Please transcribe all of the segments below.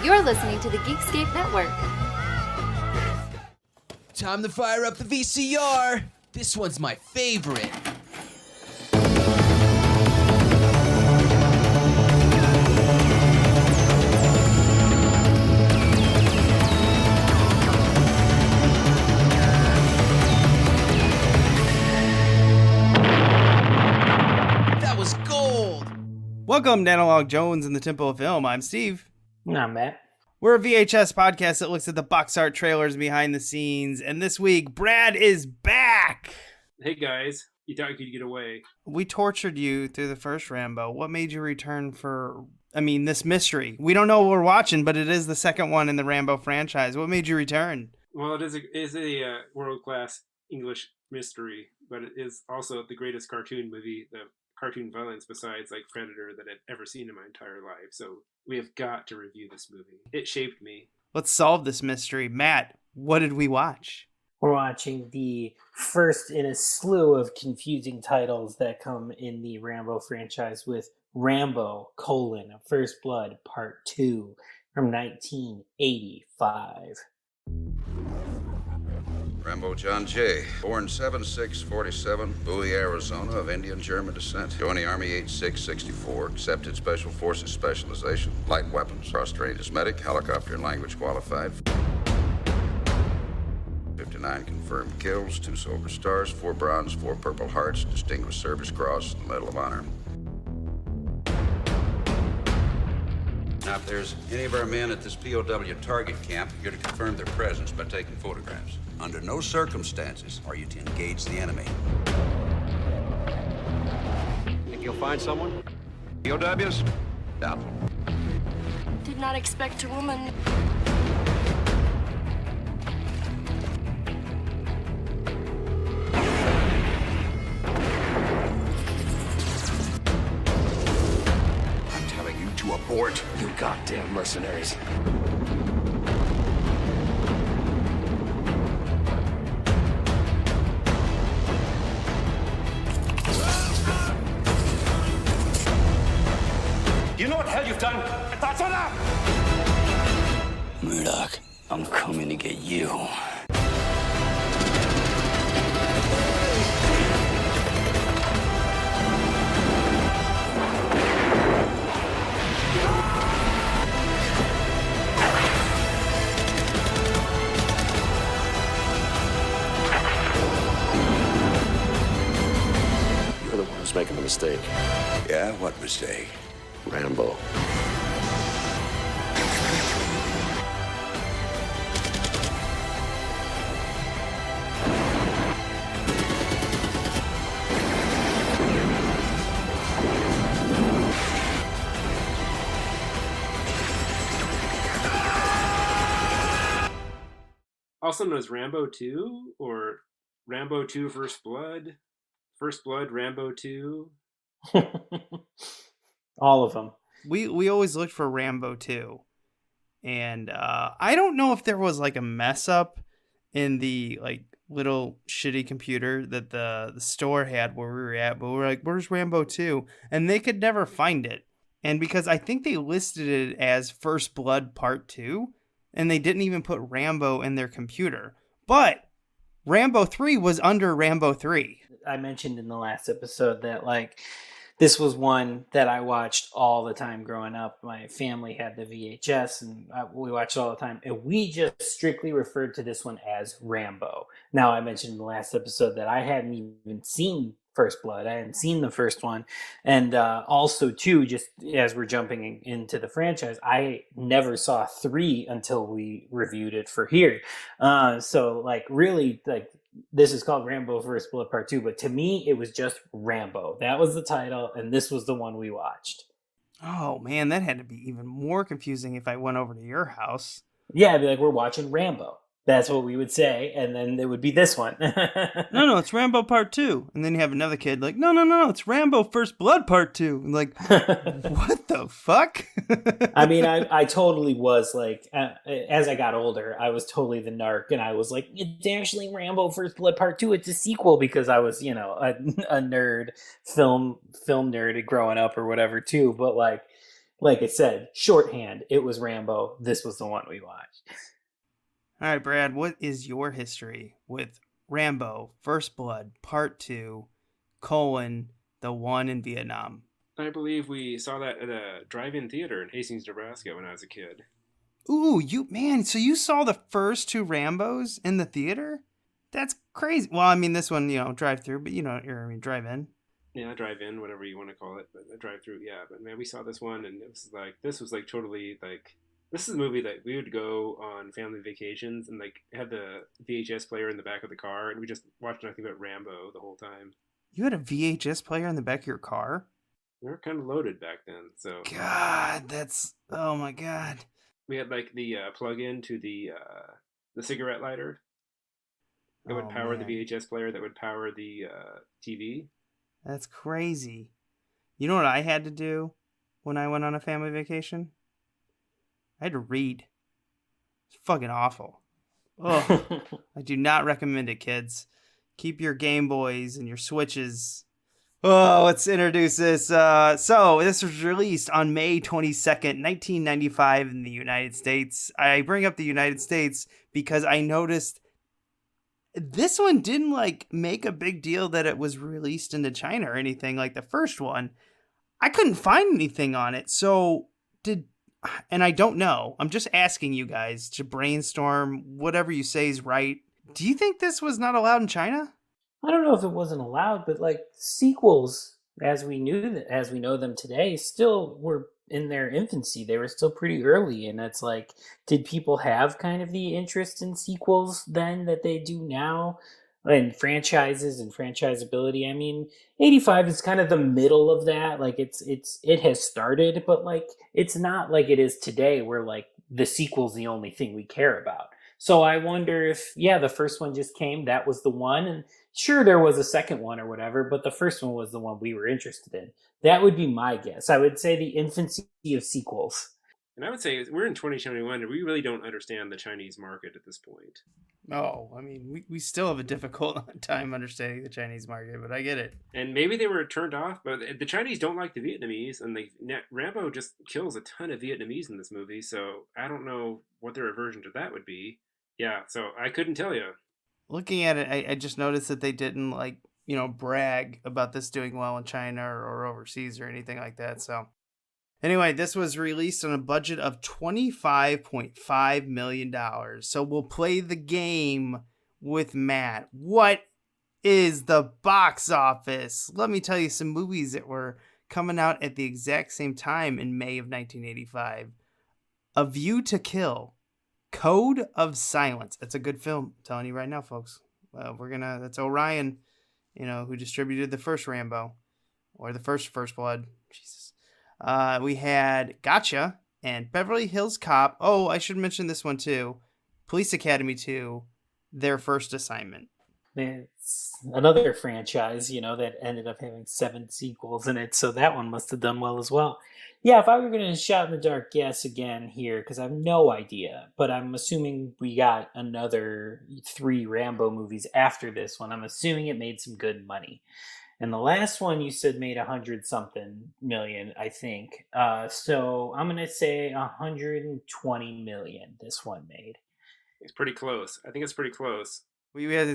You're listening to the Geekscape Network. Time to fire up the VCR. This one's my favorite. That was gold. Welcome to Analog Jones and the Temple of Film. I'm Steve. I'm Matt. We're a VHS podcast that looks at the box art trailers behind the scenes. And this week, Brad is back. Hey guys, you thought you could get away. We tortured you through the first Rambo. What made you return for, this mystery? We don't know what we're watching, but it is the second one in the Rambo franchise. What made you return? Well, it is a world-class English mystery, but it is also the greatest cartoon movie, the cartoon violence besides like Predator that I've ever seen in my entire life. So we have got to review this movie. It shaped me. Let's solve this mystery. Matt, what did we watch? We're watching the first in a slew of confusing titles that come in the Rambo franchise with Rambo: First Blood Part 2 from 1985. Rambo John J., born 7/6/47, Bowie, Arizona, of Indian German descent. Joined the Army age 6/64, accepted Special Forces specialization, light weapons, cross-trained as medic, helicopter and language qualified. 59 confirmed kills, 2 Silver Stars, 4 Bronze, 4 Purple Hearts, Distinguished Service Cross, and Medal of Honor. Now, if there's any of our men at this POW target camp, you're to confirm their presence by taking photographs. Under no circumstances are you to engage the enemy. Think you'll find someone? POWs? Doubtful. Did not expect a woman. I'm telling you to abort, you goddamn mercenaries. You know what the hell you've done? That's enough! Murdock, I'm coming to get you. You're the one who's making the mistake. Yeah, what mistake? Rambo. Also known as Rambo 2 or Rambo 2 First Blood, Rambo 2. All of them. We always looked for Rambo 2. And I don't know if there was like a mess up in the like little shitty computer that the store had where we were at, but we were like, where's Rambo 2? And they could never find it. And because I think they listed it as First Blood Part 2, and they didn't even put Rambo in their computer. But Rambo 3 was under Rambo 3. I mentioned in the last episode that like this was one that I watched all the time growing up. My family had the VHS and we watched it all the time. And we just strictly referred to this one as Rambo. Now, I mentioned in the last episode that I hadn't even seen First Blood. I hadn't seen the first one. And also, too, just as we're jumping into the franchise, I never saw 3 until we reviewed it for here. So, like, really, like, this is called Rambo First Blood Part 2, but to me, it was just Rambo. That was the title, and this was the one we watched. Oh, man, that had to be even more confusing if I went over to your house. Yeah, I'd be like, we're watching Rambo. That's what we would say, and then it would be this one. No, it's Rambo Part 2. And then you have another kid like, no, it's Rambo First Blood Part 2. And like, what the fuck? I mean, I totally was like, as I got older, I was totally the narc, and I was like, it's actually Rambo First Blood Part 2. It's a sequel because I was, you know, a nerd, film nerd growing up or whatever too. But like like I said, shorthand, it was Rambo. This was the one we watched. All right, Brad, what is your history with Rambo, First Blood, Part 2, the one in Vietnam? I believe we saw that at a drive-in theater in Hastings, Nebraska when I was a kid. Ooh, so you saw the first 2 Rambos in the theater? That's crazy. Well, I mean, this one, drive-through, but drive-in. Yeah, drive-in, whatever you want to call it, but a drive-through, yeah. But man, we saw this one, and this was totally this is a movie that we would go on family vacations and have the VHS player in the back of the car, and we just watched nothing but Rambo the whole time. You had a VHS player in the back of your car? We were kind of loaded back then, so. God, oh my God. We had the plug-in to the cigarette lighter that would power the VHS player, that would power the TV. That's crazy. You know what I had to do when I went on a family vacation? I had to read. It's fucking awful. Oh, I do not recommend it, kids. Keep your Game Boys and your Switches. Oh, let's introduce this. So this was released on May 22nd, 1995 in the United States. I bring up the United States because I noticed this one didn't make a big deal that it was released into China or anything like the first one. I couldn't find anything on it. So and I don't know. I'm just asking you guys to brainstorm whatever you say is right. Do you think this was not allowed in China? I don't know if it wasn't allowed, but sequels, as we know them today, still were in their infancy. They were still pretty early, and it's did people have kind of the interest in sequels then that they do now, and franchises and franchisability? I mean, 85 is kind of the middle of that. It has started, but it's not like it is today, where the sequel's the only thing we care about. So I wonder if, the first one just came, that was the one, and sure, there was a second one or whatever, but the first one was the one we were interested in. That would be my guess. I would say the infancy of sequels. And I would say we're in 2021, and we really don't understand the Chinese market at this point. Oh, I mean, we still have a difficult time understanding the Chinese market, but I get it. And maybe they were turned off, but the Chinese don't like the Vietnamese, and Rambo just kills a ton of Vietnamese in this movie, so I don't know what their aversion to that would be. Yeah, so I couldn't tell you. Looking at it, I just noticed that they didn't brag about this doing well in China or overseas or anything like that. So anyway, this was released on a budget of $25.5 million. So we'll play the game with Matt. What is the box office? Let me tell you some movies that were coming out at the exact same time in May of 1985. A View to Kill. Code of Silence. That's a good film. I'm telling you right now, folks. That's Orion, who distributed the first Rambo, or the first Blood. Jesus. We had Gotcha and Beverly Hills Cop. Oh, I should mention this one too. Police Academy 2, Their First Assignment. It's another franchise, that ended up having 7 sequels in it, so that one must have done well as well. Yeah, if I were going to shout in the dark guess again here, because I have no idea, but I'm assuming we got another 3 Rambo movies after this one. I'm assuming it made some good money. And the last one you said made 100-something million, I think. So I'm going to say 120 million this one made. It's pretty close. I think it's pretty close. We had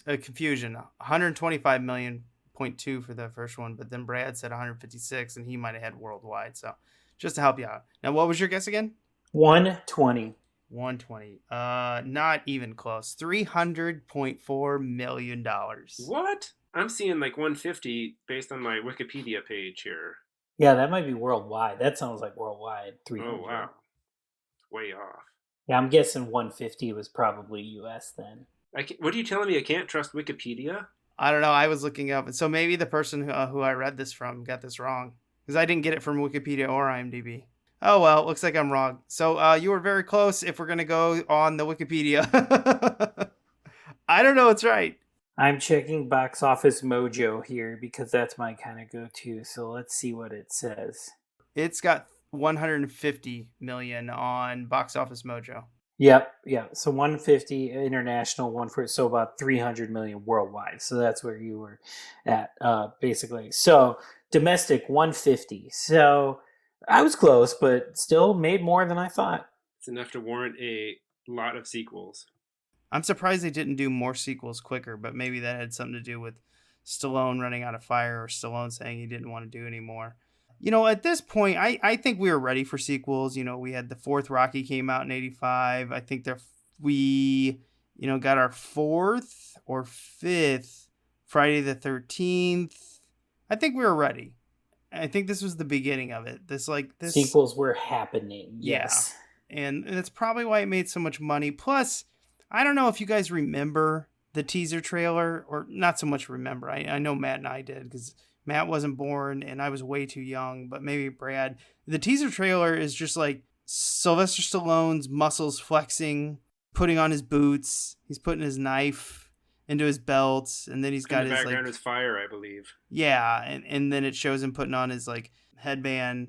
a confusion. 125 million. 0.2 for the first one, but then Brad said 156, and he might have had worldwide. So just to help you out. Now, what was your guess again? 120. 120. Not even close. $300.4 million. What? I'm seeing 150 based on my Wikipedia page here. Yeah, that might be worldwide. That sounds like worldwide. 300. Oh, wow. Way off. Yeah, I'm guessing 150 was probably US then. What are you telling me? I can't trust Wikipedia? I don't know. I was looking up. So maybe the person who I read this from got this wrong, because I didn't get it from Wikipedia or IMDb. Oh, well, looks like I'm wrong. So you were very close if we're going to go on the Wikipedia. I don't know what's right. I'm checking Box Office Mojo here because that's my kind of go-to. So let's see what it says. It's got 150 million on Box Office Mojo. Yep. So 150 international, so about 300 million worldwide. So that's where you were at, basically. So domestic 150. So I was close, but still made more than I thought. It's enough to warrant a lot of sequels. I'm surprised they didn't do more sequels quicker, but maybe that had something to do with Stallone running out of fire or Stallone saying he didn't want to do anymore. At this point, I think we were ready for sequels. We had the fourth Rocky came out in 85. I think we got our fourth or fifth Friday the 13th. I think we were ready. I think this was the beginning of it. This sequels were happening. Yes. Yeah. And that's probably why it made so much money. Plus, I don't know if you guys remember the teaser trailer, or not so much remember. I know Matt and I did, because Matt wasn't born and I was way too young, but maybe Brad. The teaser trailer is just like Sylvester Stallone's muscles flexing, putting on his boots. He's putting his knife into his belt, and then he's got his background is fire, I believe. Yeah, and then it shows him putting on his headband,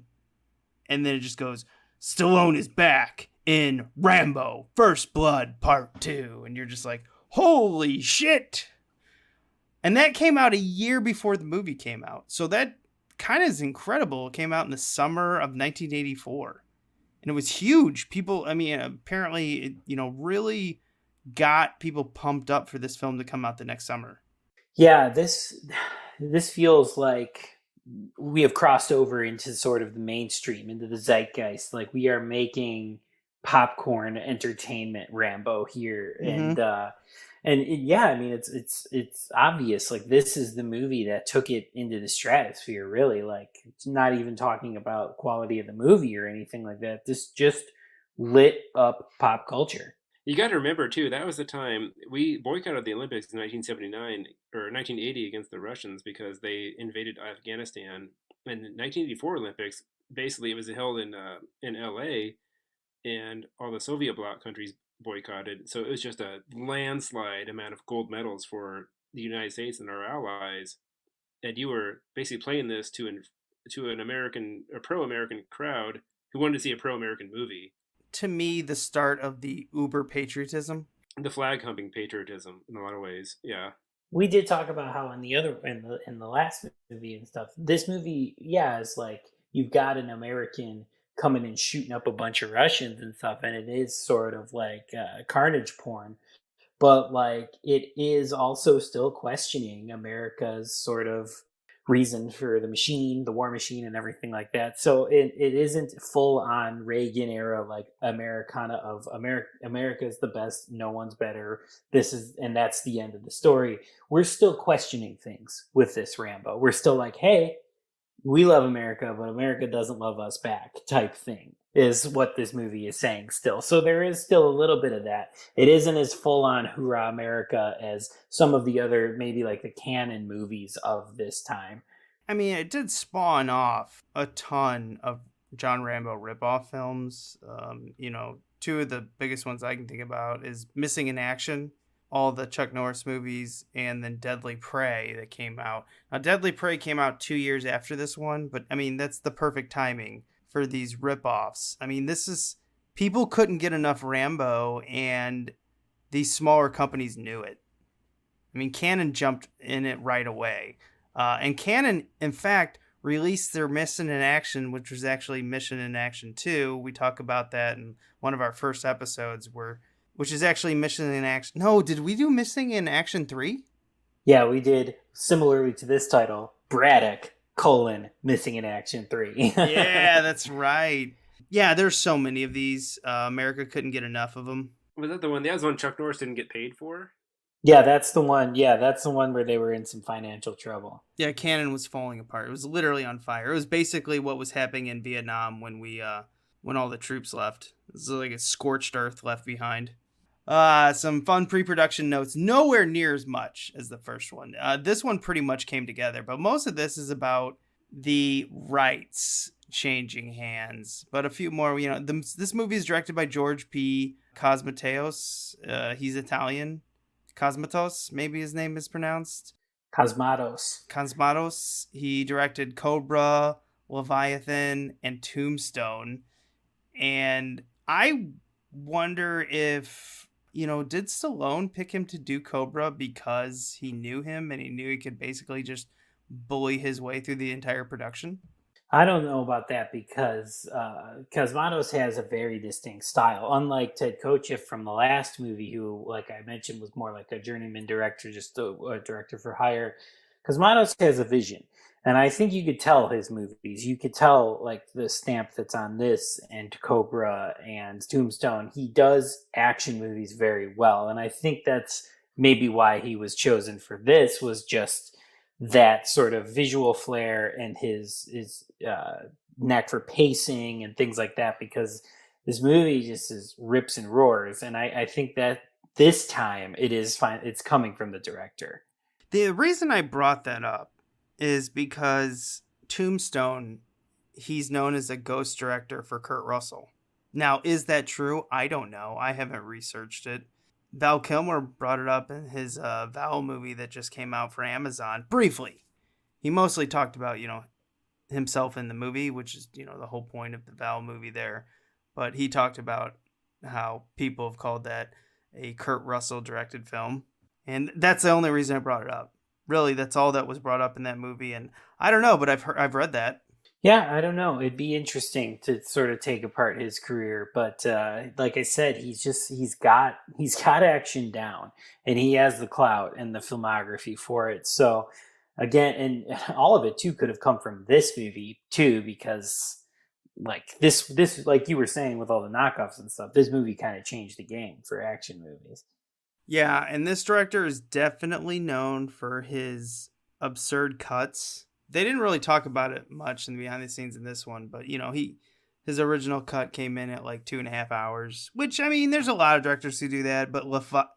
and then it just goes, Stallone is back in Rambo First Blood Part 2, and you're just like, holy shit. And that came out a year before the movie came out, so that kind of is incredible. It came out in the summer of 1984, and it was huge. People, apparently it, really got people pumped up for this film to come out the next summer. Yeah, this feels like we have crossed over into sort of the mainstream, into the zeitgeist. Like, we are making popcorn entertainment Rambo here. Mm-hmm. It's obvious. Like, this is the movie that took it into the stratosphere, really. Like, it's not even talking about quality of the movie or anything like that. This just lit up pop culture. You got to remember, too, that was the time we boycotted the Olympics in 1979 or 1980 against the Russians because they invaded Afghanistan. And the 1984 Olympics, basically, it was held in L.A., and all the Soviet bloc countries boycotted. So it was just a landslide amount of gold medals for the United States and our allies. And you were basically playing this to a pro-American crowd who wanted to see a pro-American movie. To me, the start of the uber patriotism, the flag humping patriotism, in a lot of ways. Yeah, we did talk about how in the last movie and stuff, this movie, is like you've got an American coming and shooting up a bunch of Russians and stuff, and it is sort of like carnage porn, but like it is also still questioning America's sort of reason for the war machine and everything like that. So it isn't full on Reagan era, like Americana of America's the best, no one's better. And that's the end of the story. We're still questioning things with this Rambo. We're still like, hey, we love America, but America doesn't love us back type thing is what this movie is saying still. So there is still a little bit of that. It isn't as full on hoorah America as some of the other, maybe like the canon movies of this time. I mean, it did spawn off a ton of John Rambo ripoff films. Two of the biggest ones I can think about is Missing in Action, all the Chuck Norris movies, and then Deadly Prey that came out. Now, Deadly Prey came out 2 years after this one, but I mean, that's the perfect timing for these ripoffs. I mean, people couldn't get enough Rambo, and these smaller companies knew it. I mean, Canon jumped in it right away. And Canon, in fact, released their Mission in Action, which was actually Mission in Action 2. We talk about that in one of our first episodes, which is actually Mission in Action. No, did we do Missing in Action 3? Yeah, we did. Similarly to this title, Braddock, Missing in Action 3. Yeah, that's right. Yeah, there's so many of these. America couldn't get enough of them. Was that the one? That was one Chuck Norris didn't get paid for? Yeah, that's the one. Yeah, that's the one where they were in some financial trouble. Yeah, Canon was falling apart. It was literally on fire. It was basically what was happening in Vietnam when all the troops left. It was like a scorched earth left behind. Some fun pre-production notes. Nowhere near as much as the first one. This one pretty much came together, but most of this is about the rights changing hands. But a few more, this movie is directed by George P. Cosmatos. He's Italian. Cosmatos, maybe his name is pronounced. Cosmatos. He directed Cobra, Leviathan, and Tombstone. And I wonder if, did Stallone pick him to do Cobra because he knew him and he knew he could basically just bully his way through the entire production? I don't know about that because Cosmatos has a very distinct style. Unlike Ted Kotcheff from the last movie, who, like I mentioned, was more like a journeyman director, just a director for hire. Cosmatos has a vision. And I think you could tell his movies. You could tell, like, the stamp that's on this and Cobra and Tombstone. He does action movies very well. And I think that's maybe why he was chosen for this, was just that sort of visual flair and his knack for pacing and things like that, because this movie just is rips and roars. And I think that this time it is fine. It's coming from the director. The reason I brought that up is because Tombstone, he's known as a ghost director for Kurt Russell. Now, is that true? I don't know. I haven't researched it. Val Kilmer brought it up in his Val movie that just came out for Amazon briefly. He mostly talked about, himself in the movie, which is, the whole point of the Val movie there. But he talked about how people have called that a Kurt Russell directed film. And that's the only reason I brought it up. Really, that's all that was brought up in that movie. And I don't know, but I've read that. Yeah, I don't know. It'd be interesting to sort of take apart his career, but like I said, he's got action down, and he has the clout and the filmography for it. So again, and all of it too could have come from this movie too, because like this like you were saying with all the knockoffs and stuff, this movie kind of changed the game for action movies. Yeah, and this director is definitely known for his absurd cuts. They didn't really talk about it much in the behind the scenes in this one, but his original cut came in at like 2.5 hours, which, I mean, there's a lot of directors who do that, but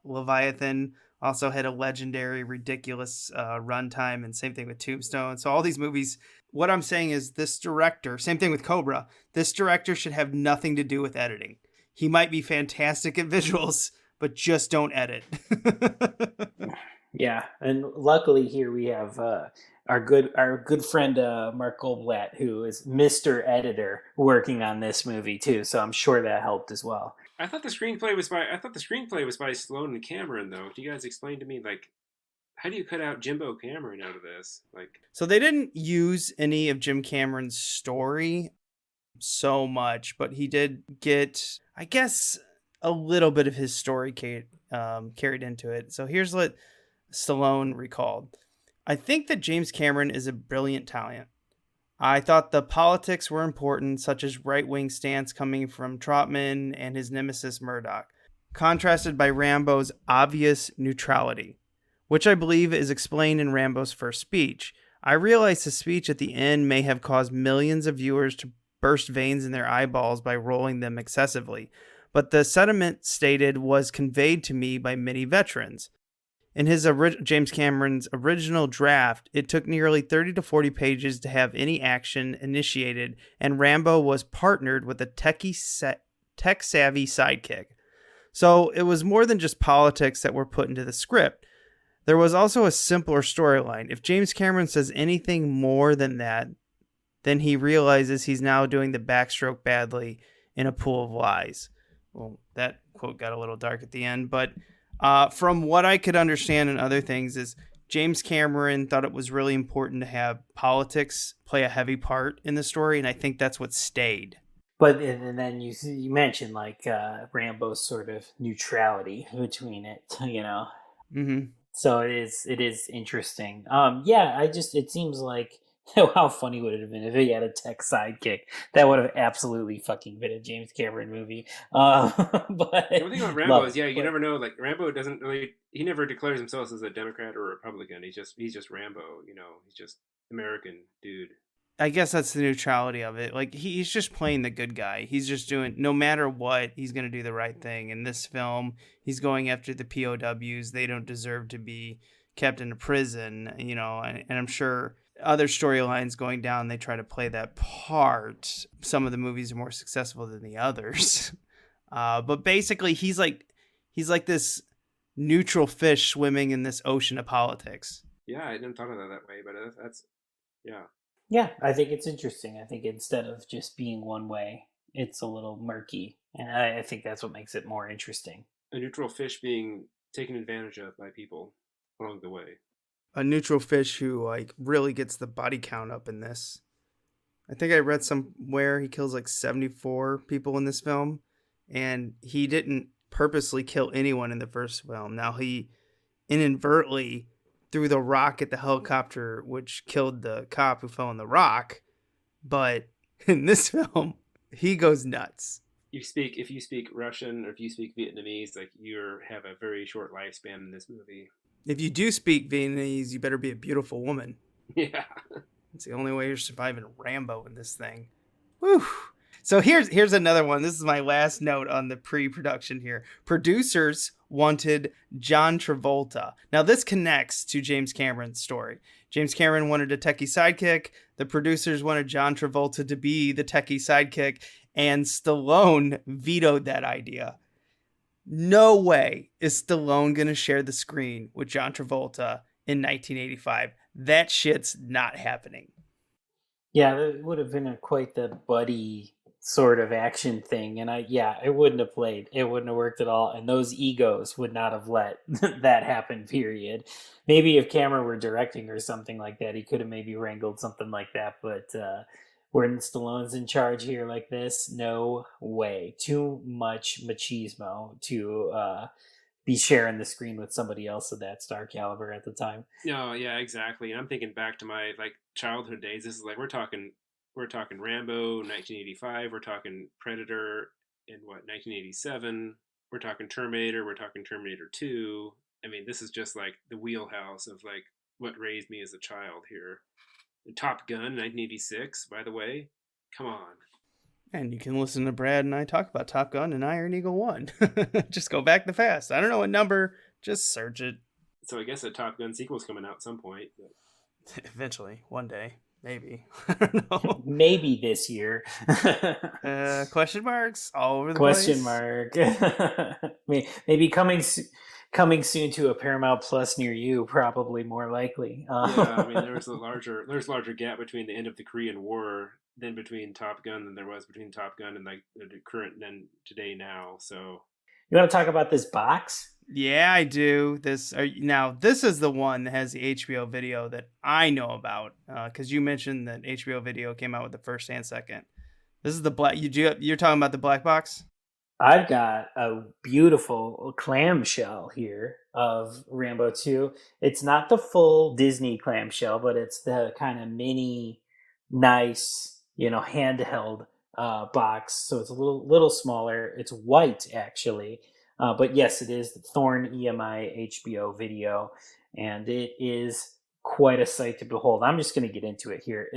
Leviathan also had a legendary, ridiculous runtime, and same thing with Tombstone. So all these movies, what I'm saying is this director, same thing with Cobra, this director should have nothing to do with editing. He might be fantastic at visuals, but just don't edit. Yeah, and luckily here we have our good friend Mark Goldblatt, who is Mr. Editor, working on this movie too. So I'm sure that helped as well. I thought the screenplay was by Stallone and Cameron, though. Can you guys explain to me, like, how do you cut out Jimbo Cameron out of this? Like, so they didn't use any of Jim Cameron's story so much, but he did get, I guess, a little bit of his story carried into it. So here's what Stallone recalled. I think that James Cameron is a brilliant talent. I thought the politics were important, such as right-wing stance coming from Trautman and his nemesis Murdock, contrasted by Rambo's obvious neutrality, which I believe is explained in Rambo's first speech. I realize the speech at the end may have caused millions of viewers to burst veins in their eyeballs by rolling them excessively, but the sentiment stated was conveyed to me by many veterans. In his James Cameron's original draft, it took nearly 30 to 40 pages to have any action initiated, and Rambo was partnered with a tech-savvy sidekick. So it was more than just politics that were put into the script. There was also a simpler storyline. If James Cameron says anything more than that, then he realizes he's now doing the backstroke badly in a pool of lies. Well, that quote got a little dark at the end, but from what I could understand and other things is James Cameron thought it was really important to have politics play a heavy part in the story, and I think that's what stayed. But and then you mentioned like Rambo's sort of neutrality between it, Mm-hmm. So it is interesting. It seems like how funny would it have been if he had a tech sidekick? That would have absolutely fucking been a James Cameron movie. But the thing about Rambo is, you never know. Like, Rambo doesn't really, he never declares himself as a Democrat or a Republican. He's just Rambo. He's just American dude. I guess that's the neutrality of it. Like, he's just playing the good guy. He's just doing, no matter what, he's going to do the right thing. In this film, he's going after the POWs. They don't deserve to be kept in a prison, and I'm sure other storylines going down, they try to play that part. Some of the movies are more successful than the others. But basically, he's like this neutral fish swimming in this ocean of politics. Yeah, I didn't thought of that way, but that's, yeah. Yeah, I think it's interesting. I think instead of just being one way, it's a little murky. And I think that's what makes it more interesting. A neutral fish being taken advantage of by people along the way. A neutral fish who really gets the body count up in this. I think I read somewhere he kills like 74 people in this film, and he didn't purposely kill anyone in the first film. Now he inadvertently threw the rock at the helicopter, which killed the cop who fell in the rock. But in this film, he goes nuts. If you speak Russian or if you speak Vietnamese, like you have a very short lifespan in this movie. If you do speak Vietnamese, you better be a beautiful woman. Yeah. It's the only way you're surviving Rambo in this thing. Whew. So here's another one. This is my last note on the pre-production here. Producers wanted John Travolta. Now this connects to James Cameron's story. James Cameron wanted a techie sidekick. The producers wanted John Travolta to be the techie sidekick, and Stallone vetoed that idea. No way is Stallone going to share the screen with John Travolta in 1985. That shit's not happening. Yeah, it would have been quite the buddy sort of action thing. And it wouldn't have played. It wouldn't have worked at all. And those egos would not have let that happen, period. Maybe if Cameron were directing or something like that, he could have maybe wrangled something like that. But when Stallone's in charge here like this, no way. Too much machismo to be sharing the screen with somebody else of that star caliber at the time. No, yeah, exactly. And I'm thinking back to my like childhood days. This is like we're talking Rambo, 1985. We're talking Predator in 1987. We're talking Terminator. We're talking Terminator 2. I mean, this is just like the wheelhouse of like what raised me as a child here. And Top Gun, 1986. By the way, come on. And you can listen to Brad and I talk about Top Gun and Iron Eagle 1. Just go back the fast. I don't know what number. Just search it. So I guess a Top Gun sequel's coming out at some point. But... Eventually. One day. Maybe. I don't know. Maybe this year. Question marks all over the question place. Mark. Maybe coming soon to a Paramount Plus near you, probably more likely. Yeah, I mean, there's larger gap between the end of the Korean War than between Top Gun than there was between Top Gun and like the current and today now. So you want to talk about this box? Yeah, I do. This is the one that has the HBO video that I know about because you mentioned that HBO video came out with the first and second. This is the black. You're talking about the black box? I've got a beautiful clamshell here of Rambo 2. It's not the full Disney clamshell, but it's the kind of mini, nice, handheld box. So it's a little smaller. It's white, actually. But yes, it is the Thorn EMI HBO video, and it is quite a sight to behold. I'm just going to get into it here.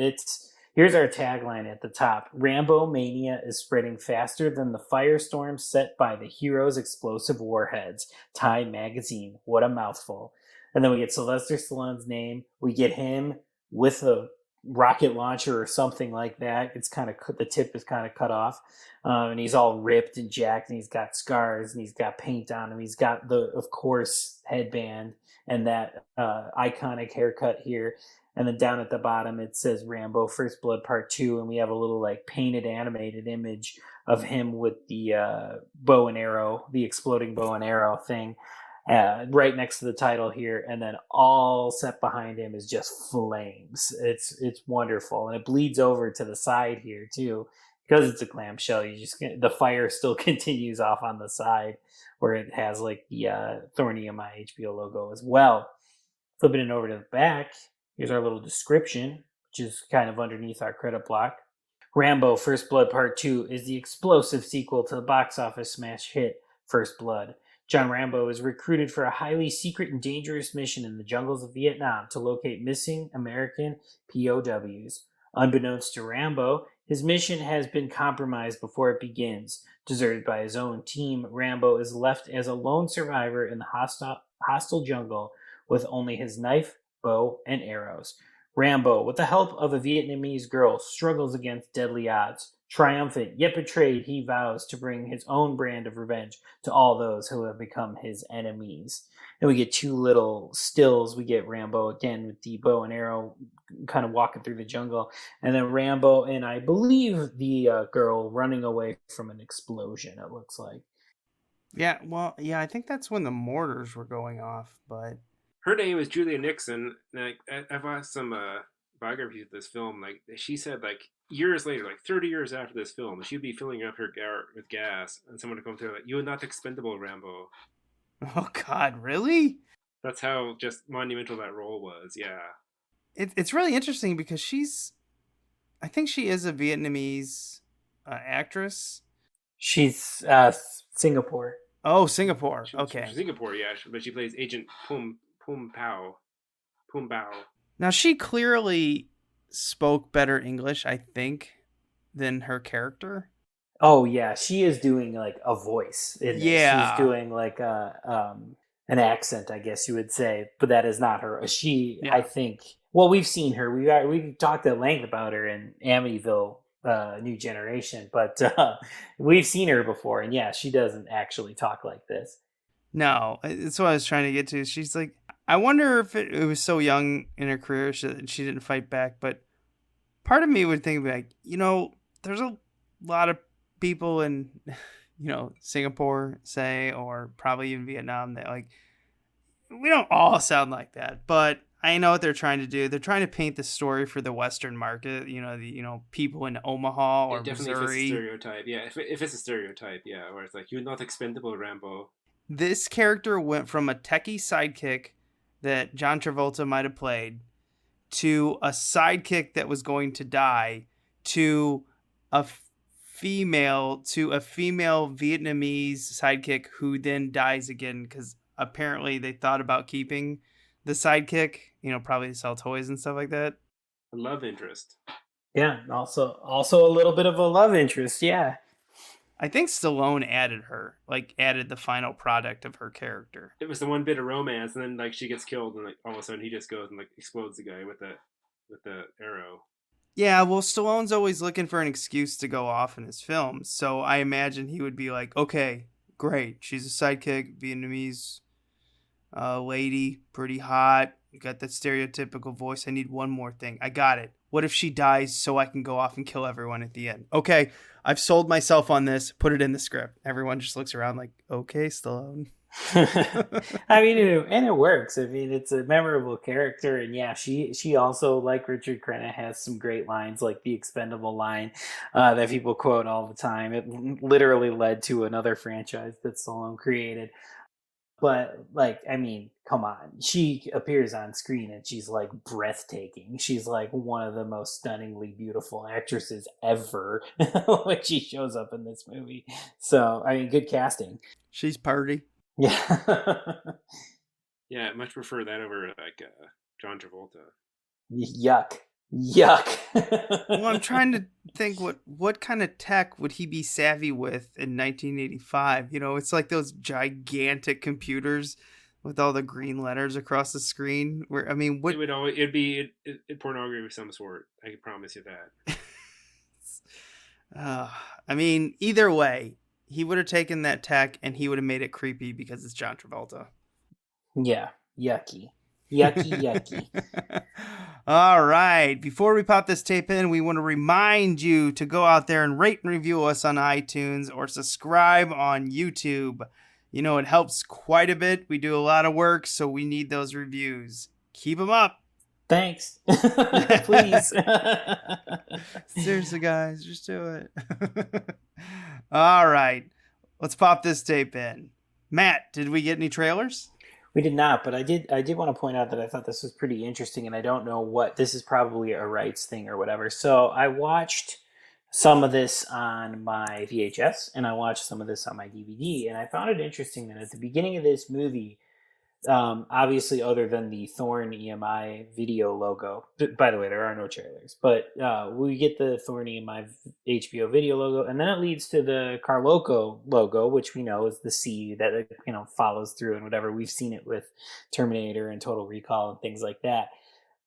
Here's our tagline at the top. Rambo mania is spreading faster than the firestorm set by the hero's explosive warheads. Time magazine. What a mouthful. And then we get Sylvester Stallone's name. We get him with a rocket launcher or something like that. It's kind of, the tip is kind of cut off. And he's all ripped and jacked, and he's got scars, and he's got paint on him. He's got the, of course, headband and that iconic haircut here. And then down at the bottom, it says Rambo First Blood Part 2. And we have a little like painted animated image of him with the bow and arrow, the exploding bow and arrow thing right next to the title here. And then all set behind him is just flames. It's wonderful. And it bleeds over to the side here too. Because it's a clamshell, the fire still continues off on the side where it has like the Thorny My HBO logo as well. Flipping it over to the back. Here's our little description, which is kind of underneath our credit block. Rambo First Blood Part 2 is the explosive sequel to the box office smash hit First Blood. John Rambo is recruited for a highly secret and dangerous mission in the jungles of Vietnam to locate missing American POWs. Unbeknownst to Rambo, his mission has been compromised before it begins. Deserted by his own team, Rambo is left as a lone survivor in the hostile jungle with only his knife, bow, and arrows. Rambo, with the help of a Vietnamese girl, struggles against deadly odds. Triumphant, yet betrayed, he vows to bring his own brand of revenge to all those who have become his enemies. And we get two little stills. We get Rambo again with the bow and arrow kind of walking through the jungle. And then Rambo and I believe the girl running away from an explosion, it looks like. Yeah, well, I think that's when the mortars were going off, but... Her name is Julia Nickson. Like, I've watched some biographies of this film. Like, she said, like, years later, like 30 years after this film, she'd be filling up her with gas, and someone would come through like, "You are not expendable, Rambo." Oh God, really? That's how just monumental that role was. Yeah. It's really interesting because I think she is a Vietnamese actress. She's Singapore. Oh, Singapore. Okay. She's Singapore, yeah, but she plays Agent Pum Bao. Now she clearly spoke better English, I think, than her character. Oh yeah, she is doing like a voice. Yeah, she's doing like an accent, I guess you would say, but that is not her. I think. Well, we've seen her. We've talked at length about her in Amityville, New Generation, but we've seen her before, and yeah, she doesn't actually talk like this. No, that's what I was trying to get to. She's like, I wonder if it was so young in her career she didn't fight back, but part of me would think like, there's a lot of people in, Singapore, say, or probably even Vietnam that like, we don't all sound like that, but I know what they're trying to do. They're trying to paint the story for the Western market, the people in Omaha or definitely Missouri. If it's a stereotype, yeah. If it's a stereotype, yeah, where it's like, you're not expendable, Rambo. This character went from a techie sidekick that John Travolta might have played to a sidekick that was going to die to a female Vietnamese sidekick who then dies again because apparently they thought about keeping the sidekick, probably to sell toys and stuff like that. A love interest. Yeah, also a little bit of a love interest, yeah. I think Stallone added the final product of her character. It was the one bit of romance, and then like she gets killed, and like all of a sudden he just goes and like explodes the guy with the arrow. Yeah, well, Stallone's always looking for an excuse to go off in his films, so I imagine he would be like, okay, great, she's a sidekick, Vietnamese lady, pretty hot, got that stereotypical voice. I need one more thing. I got it. What if she dies so I can go off and kill everyone at the end? Okay, I've sold myself on this. Put it in the script. Everyone just looks around like, okay, Stallone. I mean, and it works. I mean, it's a memorable character, and yeah, she also, like Richard Crenna, has some great lines, like the expendable line that people quote all the time. It literally led to another franchise that Stallone created. But, like, I mean, come on. She appears on screen and she's, like, breathtaking. She's, like, one of the most stunningly beautiful actresses ever when she shows up in this movie. So, I mean, good casting. She's party. Yeah. Yeah, I much prefer that over, like, John Travolta. Yuck. Well, I'm trying to think what kind of tech would he be savvy with in 1985? It's like those gigantic computers with all the green letters across the screen. Where it'd be pornography of some sort. I can promise you that. Either way, he would have taken that tech and he would have made it creepy because it's John Travolta. Yeah, yucky. All right. Before we pop this tape in, we want to remind you to go out there and rate and review us on iTunes or subscribe on YouTube. It helps quite a bit. We do a lot of work, so we need those reviews. Keep them up. Thanks. Please. Seriously, guys, just do it. All right. Let's pop this tape in. Matt, did we get any trailers? We did not, but I did want to point out that I thought this was pretty interesting, and I don't know what this is, probably a rights thing or whatever. So I watched some of this on my VHS and I watched some of this on my DVD, and I found it interesting that at the beginning of this movie, obviously other than the Thorn EMI video logo, by the way, there are no trailers, but we get the Thorn EMI HBO video logo, and then it leads to the Carloco logo, which we know is the C that follows through and whatever. We've seen it with Terminator and Total Recall and things like that.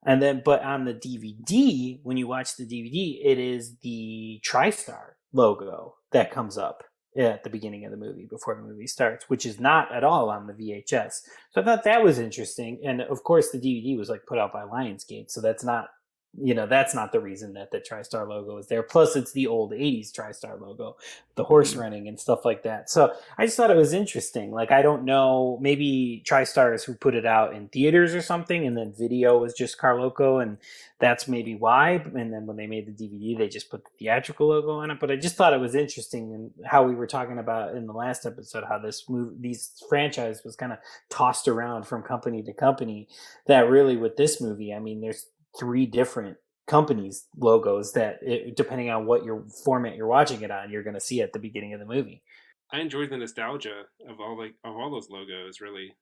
And then, but on the DVD, when you watch the DVD, it is the TriStar logo that comes up at the beginning of the movie before the movie starts, which is not at all on the VHS. So I thought that was interesting. And of course the DVD was like put out by Lionsgate, so that's not that's not the reason that the TriStar logo is there. Plus, it's the old 80s TriStar logo, the horse running and stuff like that. So I just thought it was interesting. Like, I don't know, maybe TriStar is who put it out in theaters or something, and then video was just Carloco, and that's maybe why. And then when they made the DVD, they just put the theatrical logo on it. But I just thought it was interesting, and how we were talking about in the last episode, how these franchise was kind of tossed around from company to company, that really with this movie, I mean, there's 3 different companies logos that depending on what your format you're watching it on, you're going to see at the beginning of the movie. I enjoyed the nostalgia of all those logos, really.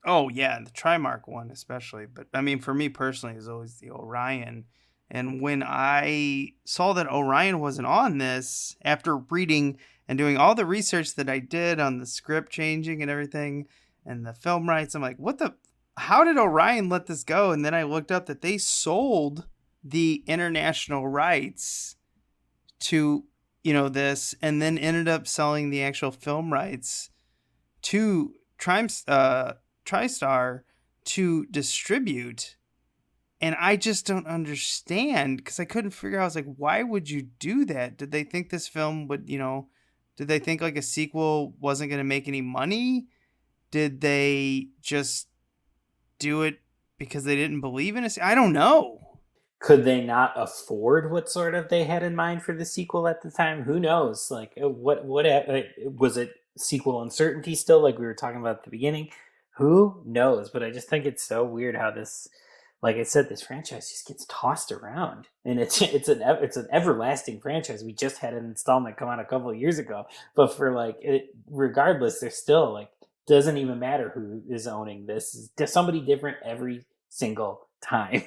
Oh yeah, the Trimark one especially. But I mean, for me personally, is always the Orion. And when I saw that Orion wasn't on this, after reading and doing all the research that I did on the script changing and everything and the film rights, I'm like, how did Orion let this go? And then I looked up that they sold the international rights to, this, and then ended up selling the actual film rights to TriStar to distribute. And I just don't understand, because I couldn't figure out, I was like, why would you do that? Did they think this film would, did they think like a sequel wasn't going to make any money? Did they just do it because they didn't believe in it? I don't know. Could they not afford what sort of they had in mind for the sequel at the time? Who knows? Like, what was it? Sequel uncertainty still, like we were talking about at the beginning? Who knows? But I just think it's so weird how this, like I said, this franchise just gets tossed around, and it's an everlasting franchise. We just had an installment come out a couple of years ago, but for regardless, they're still like, doesn't even matter who is owning this. It's somebody different every single time.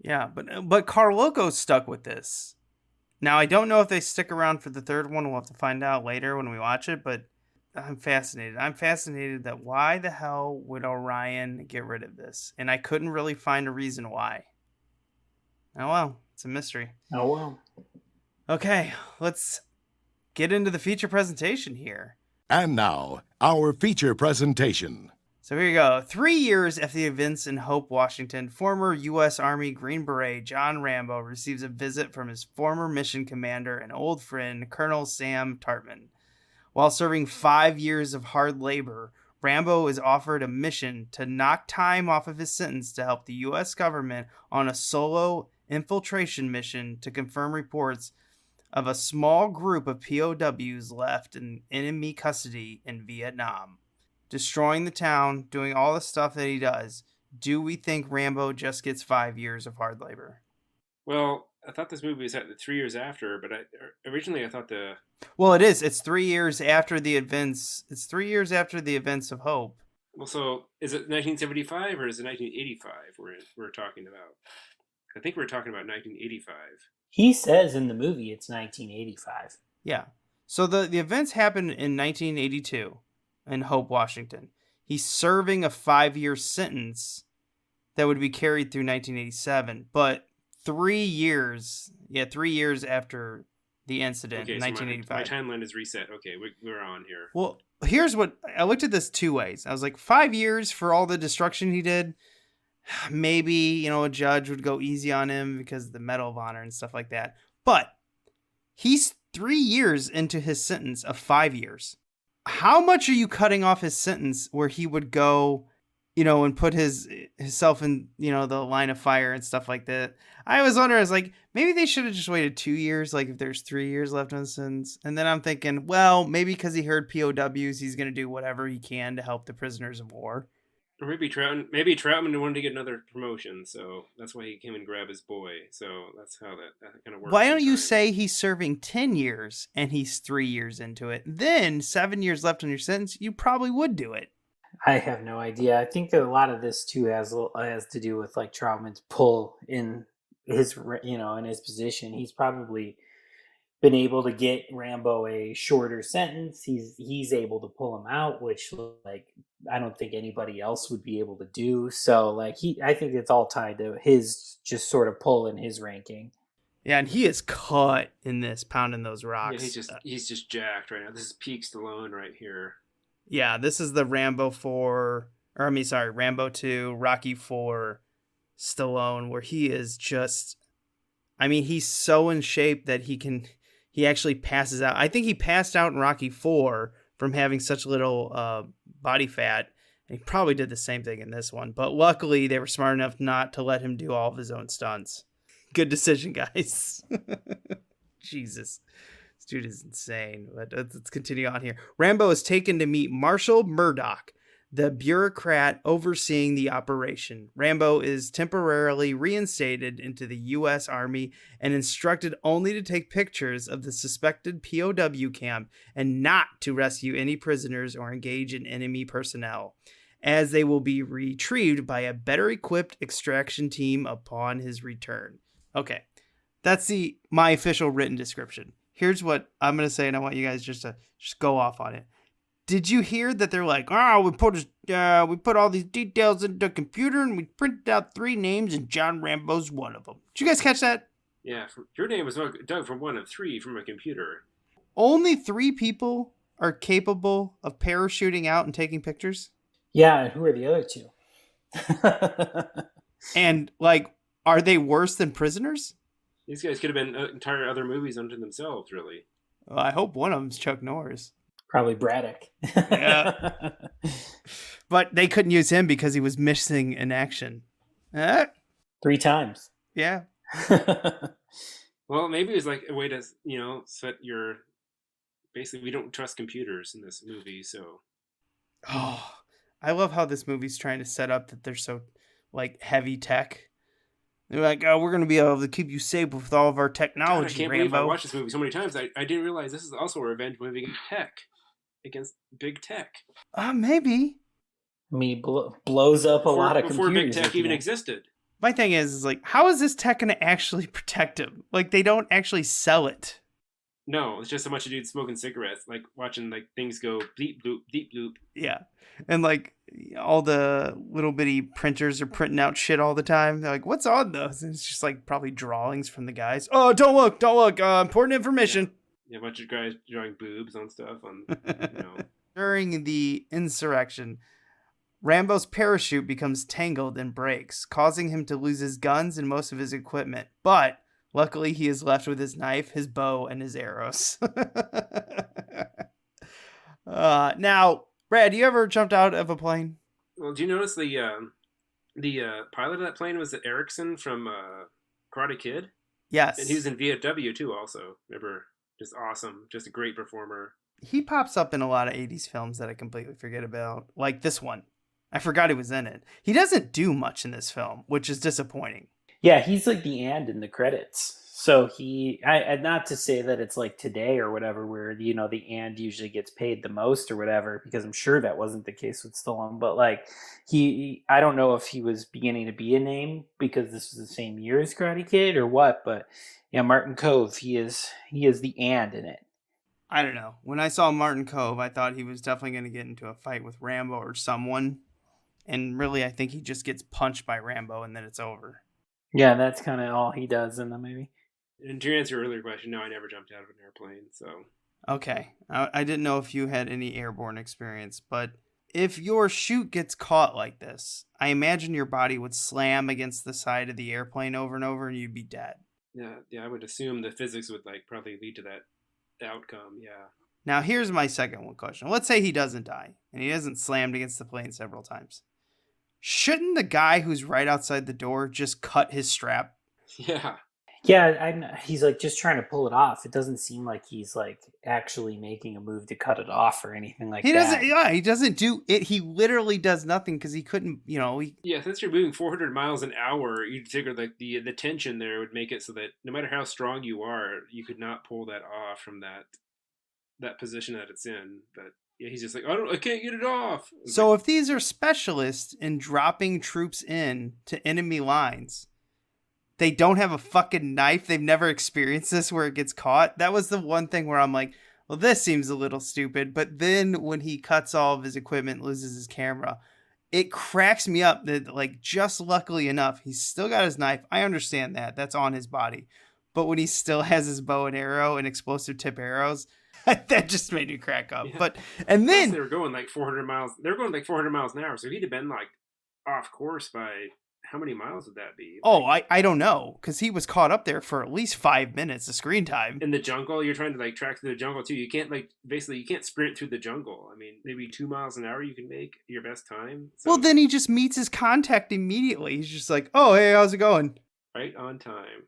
Yeah, but Carloco's stuck with this. Now, I don't know if they stick around for the third one. We'll have to find out later when we watch it, but I'm fascinated. I'm fascinated that why the hell would Orion get rid of this? And I couldn't really find a reason why. Oh, well, it's a mystery. Oh, well. Okay, let's get into the feature presentation here. And now, our feature presentation. So here you go. 3 years after the events in Hope, Washington, former U.S. Army Green Beret John Rambo receives a visit from his former mission commander and old friend, Colonel Sam Trautman. While serving 5 years of hard labor, Rambo is offered a mission to knock time off of his sentence to help the U.S. government on a solo infiltration mission to confirm reports of a small group of POWs left in enemy custody in Vietnam. Destroying the town, doing all the stuff that he does. Do we think Rambo just gets 5 years of hard labor? Well, I thought this movie was at 3 years after, but originally I thought Well, it is. It's 3 years after the events. It's 3 years after the events of Hope. Well, so is it 1975 or is it 1985 we're talking about? I think we're talking about 1985. He says in the movie it's 1985. Yeah. So the events happened in 1982 in Hope, Washington. He's serving a 5-year sentence that would be carried through 1987, but 3 years after the incident, okay, 1985. So my timeline is reset. Okay, we're on here. Well, here's what I looked at this 2 ways. I was like, 5 years for all the destruction he did. Maybe, a judge would go easy on him because of the Medal of Honor and stuff like that. But he's 3 years into his sentence of 5 years. How much are you cutting off his sentence where he would go, and put himself in, the line of fire and stuff like that? I was wondering, I was like, maybe they should have just waited 2 years, like if there's 3 years left on his sentence. And then I'm thinking, well, maybe because he heard POWs, he's going to do whatever he can to help the prisoners of war. Or maybe Trautman wanted to get another promotion, so that's why he came and grabbed his boy. So that's how that kind of works. Why don't you say he's serving 10 years and he's 3 years into it? Then 7 years left on your sentence, you probably would do it. I have no idea. I think that a lot of this too has to do with like Trautman's pull in his, in his position. He's probably been able to get Rambo a shorter sentence. He's able to pull him out, which like I don't think anybody else would be able to do. So like I think it's all tied to his just sort of pull in his ranking. Yeah, and he is cut in this, pounding those rocks. Yeah, he's just jacked right now. This is peak Stallone right here. Yeah, this is the Rambo 2, Rocky 4 Stallone, where he is just, I mean, he's so in shape that he actually passes out. I think he passed out in Rocky IV from having such little body fat. And he probably did the same thing in this one. But luckily, they were smart enough not to let him do all of his own stunts. Good decision, guys. Jesus. This dude is insane. But let's continue on here. Rambo is taken to meet Marshal Murdock, the bureaucrat overseeing the operation. Rambo is temporarily reinstated into the U.S. Army and instructed only to take pictures of the suspected POW camp and not to rescue any prisoners or engage in enemy personnel, as they will be retrieved by a better equipped extraction team upon his return. Okay, that's my official written description. Here's what I'm going to say, and I want you guys just to go off on it. Did you hear that they're like, we put all these details into a computer and we printed out 3 names and John Rambo's one of them? Did you guys catch that? Yeah, your name was dug from one of 3 from a computer. Only 3 people are capable of parachuting out and taking pictures? Yeah, and who are the other 2? And, like, are they worse than prisoners? These guys could have been entire other movies unto themselves, really. Well, I hope one of them's Chuck Norris. Probably Braddock. Yeah. But they couldn't use him because he was missing in action. 3 times. Yeah. Well, maybe it was like a way to, set your... Basically, we don't trust computers in this movie, so... Oh, I love how this movie's trying to set up that they're so, like, heavy tech. They're like, we're going to be able to keep you safe with all of our technology, God, I can't believe I watched this movie so many times. I didn't realize this is also a revenge movie against tech. Against big tech. Maybe. I mean, blows up a lot of before computers. Before big tech even existed. My thing is like, how is this tech going to actually protect him? Like, they don't actually sell it. No, it's just a bunch of dudes smoking cigarettes, like watching like things go bleep bloop, bleep bloop. Yeah, and like all the little bitty printers are printing out shit all the time. They're like, "What's on those?" And it's just like probably drawings from the guys. Oh, don't look! Important information. Yeah, a bunch of guys drawing boobs on stuff. During the insurrection, Rambo's parachute becomes tangled and breaks, causing him to lose his guns and most of his equipment. But luckily, he is left with his knife, his bow, and his arrows. Now, Brad, you ever jumped out of a plane? Well, do you notice the pilot of that plane was Ericson from Karate Kid? Yes. And he was in VFW too, also. Remember? Just awesome. Just a great performer. He pops up in a lot of 80s films that I completely forget about. Like this one. I forgot he was in it. He doesn't do much in this film, which is disappointing. Yeah, he's like the and in the credits. So not to say that it's like today or whatever, where, the and usually gets paid the most or whatever, because I'm sure that wasn't the case with Stallone. But like I don't know if he was beginning to be a name because this was the same year as Karate Kid or what. But yeah, Martin Kove, he is the and in it. I don't know. When I saw Martin Kove, I thought he was definitely going to get into a fight with Rambo or someone. And really, I think he just gets punched by Rambo and then it's over. Yeah, that's kind of all he does in the movie. And to answer your earlier question, no, I never jumped out of an airplane, so... Okay. I didn't know if you had any airborne experience, but if your chute gets caught like this, I imagine your body would slam against the side of the airplane over and over and you'd be dead. Yeah, I would assume the physics would probably lead to that outcome, yeah. Now, here's my second one question. Let's say he doesn't die, and he hasn't slammed against the plane several times. Shouldn't the guy who's right outside the door just cut his strap? Yeah. Yeah, he's like just trying to pull it off. It doesn't seem like he's like actually making a move to cut it off or anything like that. He doesn't do it. He literally does nothing because he couldn't, Yeah, since you're moving 400 miles an hour, you'd figure like the tension there would make it so that no matter how strong you are, you could not pull that off from that position that it's in. But yeah, he's just like, I can't get it off. So if these are specialists in dropping troops in to enemy lines, they don't have a fucking knife. They've never experienced this where it gets caught. That was the one thing where I'm like, well, this seems a little stupid. But then when he cuts all of his equipment, loses his camera, it cracks me up that, like, just luckily enough, he's still got his knife. I understand that. That's on his body. But when he still has his bow and arrow and explosive tip arrows, that just made me crack up. Yeah. And then plus they were going like 400 miles. They were going like 400 miles an hour. So he'd have been like off course by how many miles would that be? Oh, I don't know, because he was caught up there for at least 5 minutes of screen time. In the jungle, you're trying to like track through the jungle too. You can't you can't sprint through the jungle. I mean, maybe 2 miles an hour you can make your best time. So, Well, then he just meets his contact immediately. He's just like, oh, hey, how's it going? right on time.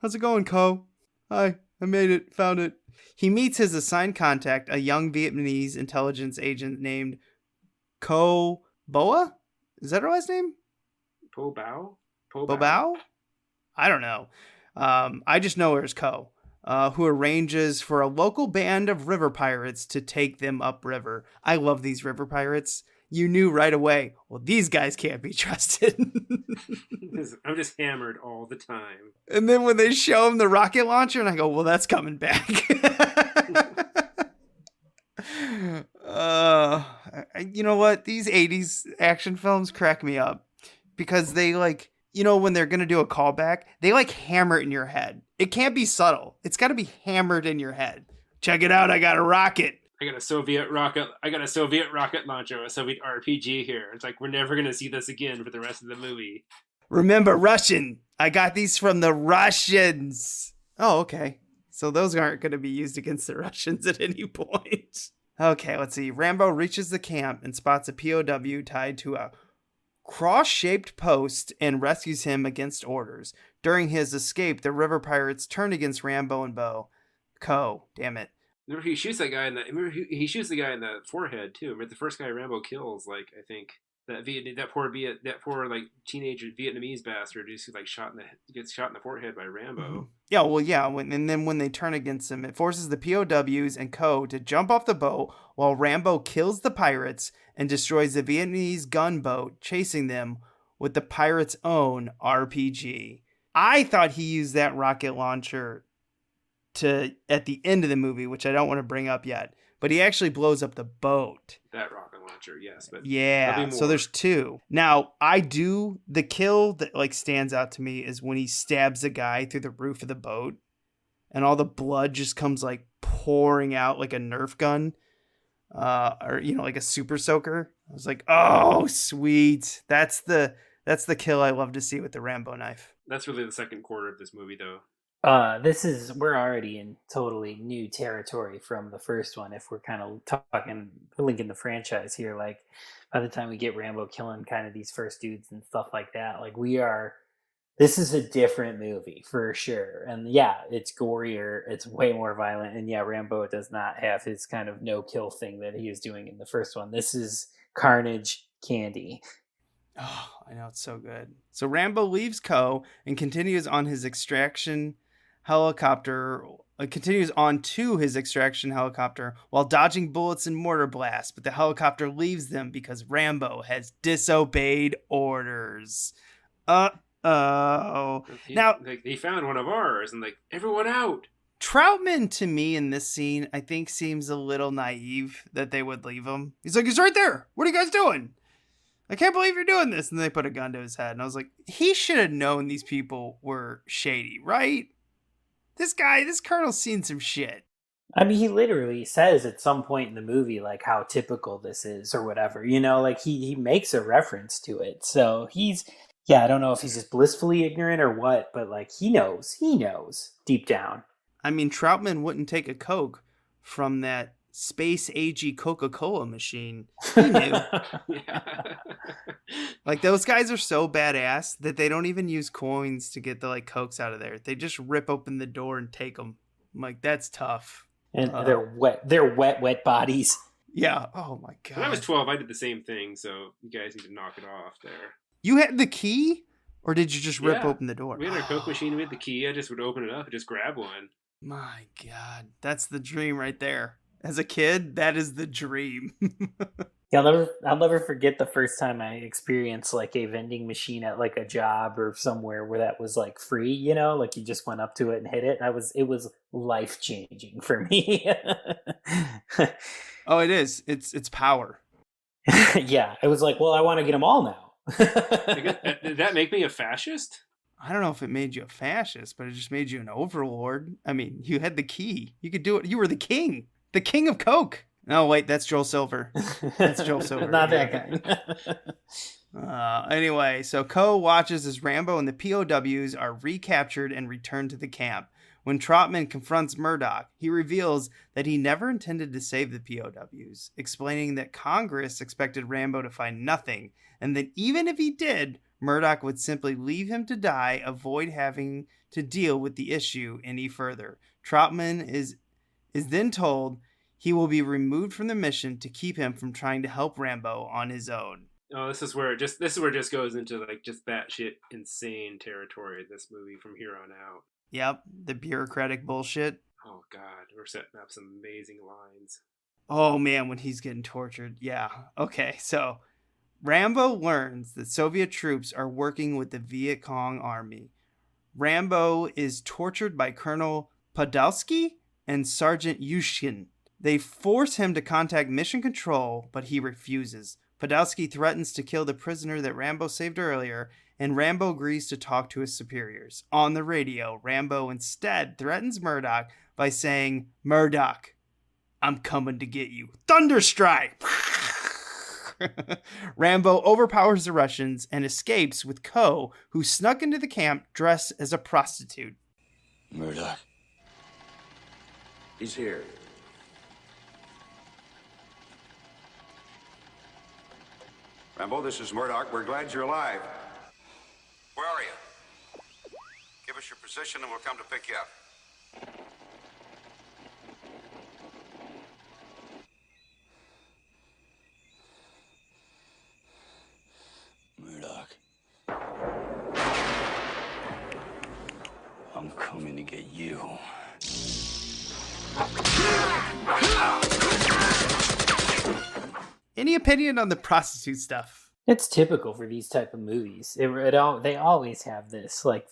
How's it going, Ko? Hi, I made it, found it. He meets his assigned contact, a young Vietnamese intelligence agent named Ko Boa? Is that her last name? Po Bao? Bao? I don't know. I just know her as Ko, who arranges for a local band of river pirates to take them upriver. I love these river pirates. You knew right away, well, these guys can't be trusted. I'm just hammered all the time. And then when they show him the rocket launcher, and I go, well, that's coming back. You know what? These 80s action films crack me up because they when they're going to do a callback, they hammer it in your head. It can't be subtle. It's got to be hammered in your head. Check it out. I got a rocket. I got a Soviet rocket launcher, a Soviet RPG here. It's like, we're never going to see this again for the rest of the movie. Remember, Russian. I got these from the Russians. Oh, okay. So those aren't going to be used against the Russians at any point. Okay, let's see. Rambo reaches the camp and spots a POW tied to a cross-shaped post and rescues him against orders. During his escape, the river pirates turn against Rambo and Ko. Damn it. Remember, he shoots that guy he shoots the guy in the forehead too. Remember, the first guy Rambo kills, I think that poor teenage Vietnamese bastard gets shot in the forehead by Rambo. Mm-hmm. Yeah, well, yeah. And then when they turn against him, it forces the POWs and Ko to jump off the boat while Rambo kills the pirates and destroys the Vietnamese gunboat chasing them with the pirates' own RPG. I thought he used that rocket launcher at the end of the movie, which I don't want to bring up yet, but he actually blows up the boat. That rocket launcher, yes, but yeah. So there's two. Now, the kill that stands out to me is when he stabs a guy through the roof of the boat, and all the blood just comes pouring out like a Nerf gun, or like a super soaker. I was like, oh, sweet. That's the kill I love to see with the Rambo knife. That's really the second quarter of this movie, though. We're already in totally new territory from the first one. If we're kind of linking the franchise here, by the time we get Rambo killing kind of these first dudes and stuff like that, this is a different movie for sure. And yeah, it's gorier, it's way more violent. And yeah, Rambo does not have his kind of no kill thing that he was doing in the first one. This is carnage candy. Oh, I know, it's so good. So Rambo leaves Ko and continues on to his extraction helicopter while dodging bullets and mortar blasts, but the helicopter leaves them because Rambo has disobeyed orders. Now he found one of ours and everyone out. Trautman, to me, in this scene, I think seems a little naive that they would leave him. He's like, he's right there. What are you guys doing? I can't believe you're doing this. And they put a gun to his head. And I was like, he should have known these people were shady, right? This colonel's seen some shit. I mean, he literally says at some point in the movie, how typical this is or whatever, he makes a reference to it. So I don't know if he's just blissfully ignorant or what, but he knows deep down. I mean, Trautman wouldn't take a Coke from that space-agey Coca-Cola machine. He knew. Those guys are so badass that they don't even use coins to get the Cokes out of there. They just rip open the door and take them. I'm like, that's tough. And they're wet bodies. Yeah. Oh my god. When I was 12, I did the same thing, so you guys need to knock it off there. You had the key? Or did you just rip open the door? We had our Coke machine, we had the key. I just would open it up and just grab one. My god. That's the dream right there. As a kid, that is the dream. Yeah, I'll never forget the first time I experienced a vending machine at a job or somewhere where that was free, you just went up to it and hit it. It was life changing for me. Oh, it is. It's power. Yeah, it was well, I want to get them all now. Did that make me a fascist? I don't know if it made you a fascist, but it just made you an overlord. I mean, you had the key. You could do it. You were the king. The king of Coke. Oh, wait, that's Joel Silver. That's Joel Silver. Not that guy. Anyway, so Kove watches as Rambo and the POWs are recaptured and returned to the camp. When Trautman confronts Murdock, he reveals that he never intended to save the POWs, explaining that Congress expected Rambo to find nothing, and that even if he did, Murdock would simply leave him to die, avoid having to deal with the issue any further. Trautman is then told he will be removed from the mission to keep him from trying to help Rambo on his own. Oh, this is where it just goes into like just batshit insane territory. This movie from here on out. Yep, the bureaucratic bullshit. Oh God, we're setting up some amazing lines. Oh man, when he's getting tortured. Yeah. Okay, so Rambo learns that Soviet troops are working with the Viet Cong army. Rambo is tortured by Colonel Podovsky and Sergeant Yushkin. They force him to contact Mission Control, but he refuses. Podovsky threatens to kill the prisoner that Rambo saved earlier, and Rambo agrees to talk to his superiors. On the radio, Rambo instead threatens Murdock by saying, "Murdock, I'm coming to get you. Thunderstrike!" Rambo overpowers the Russians and escapes with Kove, who snuck into the camp dressed as a prostitute. Murdock. He's here. Rambo, this is Murdock. We're glad you're alive. Where are you? Give us your position and we'll come to pick you up. Murdock. I'm coming to get you. Any opinion on the prostitute stuff? It's typical for these type of movies. They always have this, like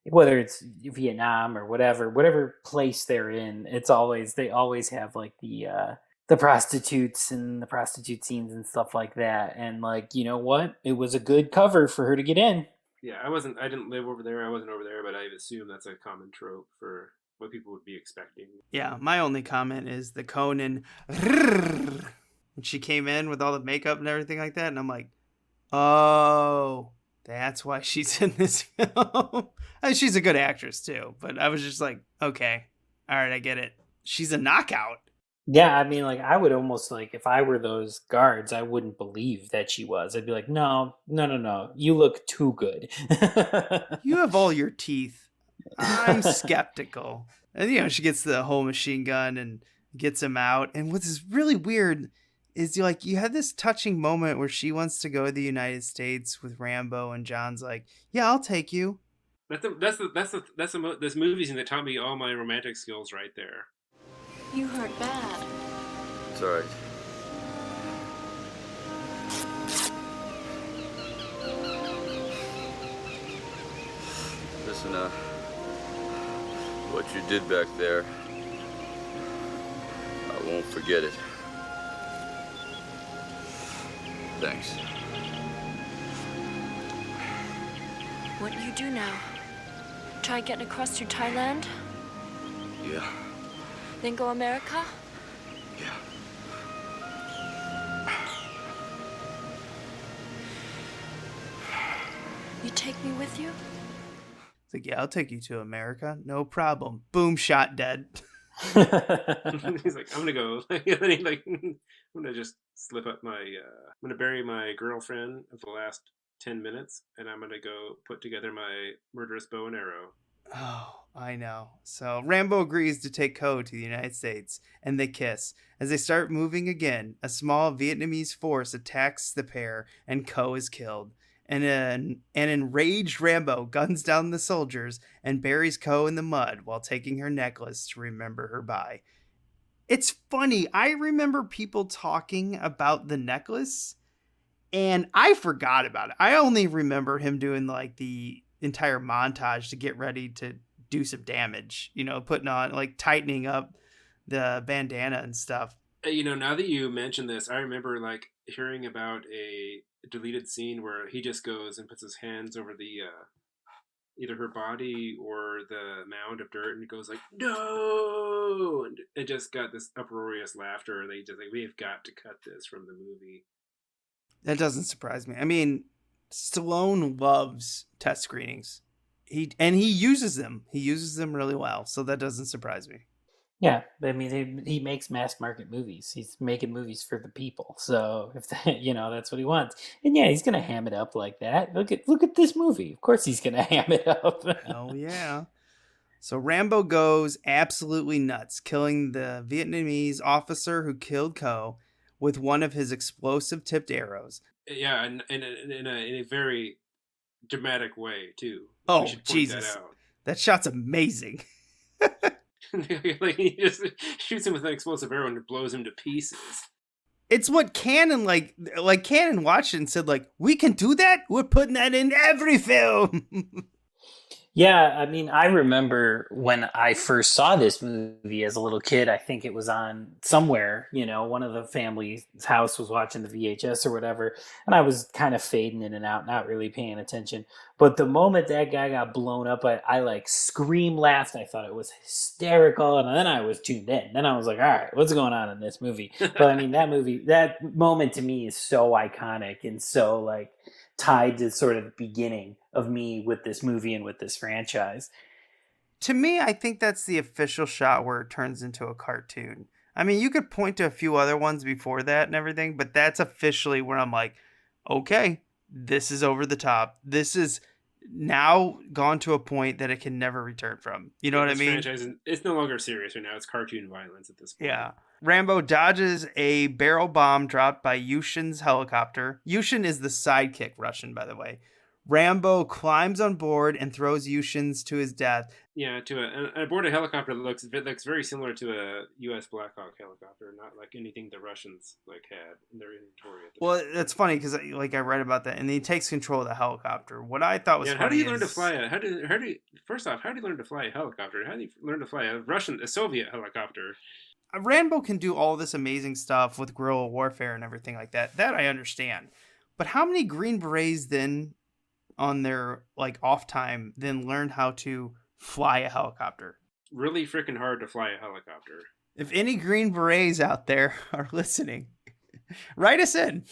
whether it's Vietnam or whatever place they're in. They always have like the prostitutes and the prostitute scenes and stuff like that. And like, you know what? It was a good cover for her to get in. Yeah, I didn't live over there. I wasn't over there, but I assume that's a common trope for what people would be expecting. Yeah, my only comment is the Conan. When she came in with all the makeup and everything like that, and I'm like, oh, that's why she's in this film. I mean, she's a good actress too, but I was just like, okay, all right, I get it. She's a knockout. Yeah, I mean, like, I would almost, like, if I were those guards, I wouldn't believe that she was. I'd be like, no, you look too good. You have all your teeth. I'm skeptical. And, she gets the whole machine gun and gets him out. And what's really weird is, you have this touching moment where she wants to go to the United States with Rambo, and John's like, yeah, I'll take you. This movie's that taught me all my romantic skills right there. You hurt bad. It's all right. Listen, what you did back there, I won't forget it. Thanks. What do you do now? Try getting across to Thailand? Yeah. Then go America? Yeah. You take me with you? It's like, yeah, I'll take you to America. No problem. Boom, shot dead. He's like, I'm gonna go. I'm gonna just slip up I'm gonna bury my girlfriend for the last 10 minutes, and I'm gonna go put together my murderous bow and arrow. Oh, I know. So Rambo agrees to take Kove to the United States, and they kiss. As they start moving again, a small Vietnamese force attacks the pair, and Kove is killed. And an enraged Rambo guns down the soldiers and buries Kove in the mud while taking her necklace to remember her by. It's funny. I remember people talking about the necklace, and I forgot about it. I only remember him doing like the entire montage to get ready to do some damage, putting on, like, tightening up the bandana and stuff. Now that you mention this, I remember like hearing about a deleted scene where he just goes and puts his hands over the either her body or the mound of dirt and goes like, no, and it just got this uproarious laughter, and they just like, we have got to cut this from the movie. That doesn't surprise me. I mean, Stallone loves test screenings. He uses them. He uses them really well, so that doesn't surprise me. Yeah, I mean, he makes mass market movies. He's making movies for the people. So if that, that's what he wants. And yeah, he's gonna ham it up like that. Look at this movie. Of course, he's gonna ham it up. Hell yeah! So Rambo goes absolutely nuts, killing the Vietnamese officer who killed Kove with one of his explosive tipped arrows. Yeah, and in a very dramatic way too. Oh Jesus! That shot's amazing. Like he just shoots him with an explosive arrow and it blows him to pieces. It's what Cannon Cannon watched it and said, like, we can do that? We're putting that in every film. Yeah, I mean, I remember when I first saw this movie as a little kid, I think it was on somewhere, one of the family's house was watching the VHS or whatever, and I was kind of fading in and out, not really paying attention. But the moment that guy got blown up, I like scream laughed. I thought it was hysterical, and then I was tuned in. Then I was like, all right, what's going on in this movie? But I mean, that moment to me is so iconic and so like tied to sort of the beginning of me with this movie and with this franchise. To me, I think that's the official shot where it turns into a cartoon. I mean, you could point to a few other ones before that and everything, but that's officially where I'm like, okay, this is over the top. This is now gone to a point that it can never return from. You know what I mean? Franchise, it's no longer serious right now. It's cartoon violence at this point. Yeah. Rambo dodges a barrel bomb dropped by Yushin's helicopter. Yushin is the sidekick Russian, by the way. Rambo climbs on board and throws Yushin's to his death. Yeah, aboard a helicopter that looks very similar to a U.S. Black Hawk helicopter, not like anything the Russians had in their inventory. Well, that's funny because I read about that, and he takes control of the helicopter. What I thought was funny how do you learn to fly how do you learn to fly a helicopter? How do you learn to fly a Soviet helicopter? Rambo can do all this amazing stuff with guerrilla warfare and everything like that. That I understand. But how many Green Berets then on their off time then learned how to fly a helicopter? Really freaking hard to fly a helicopter. If any Green Berets out there are listening, write us in.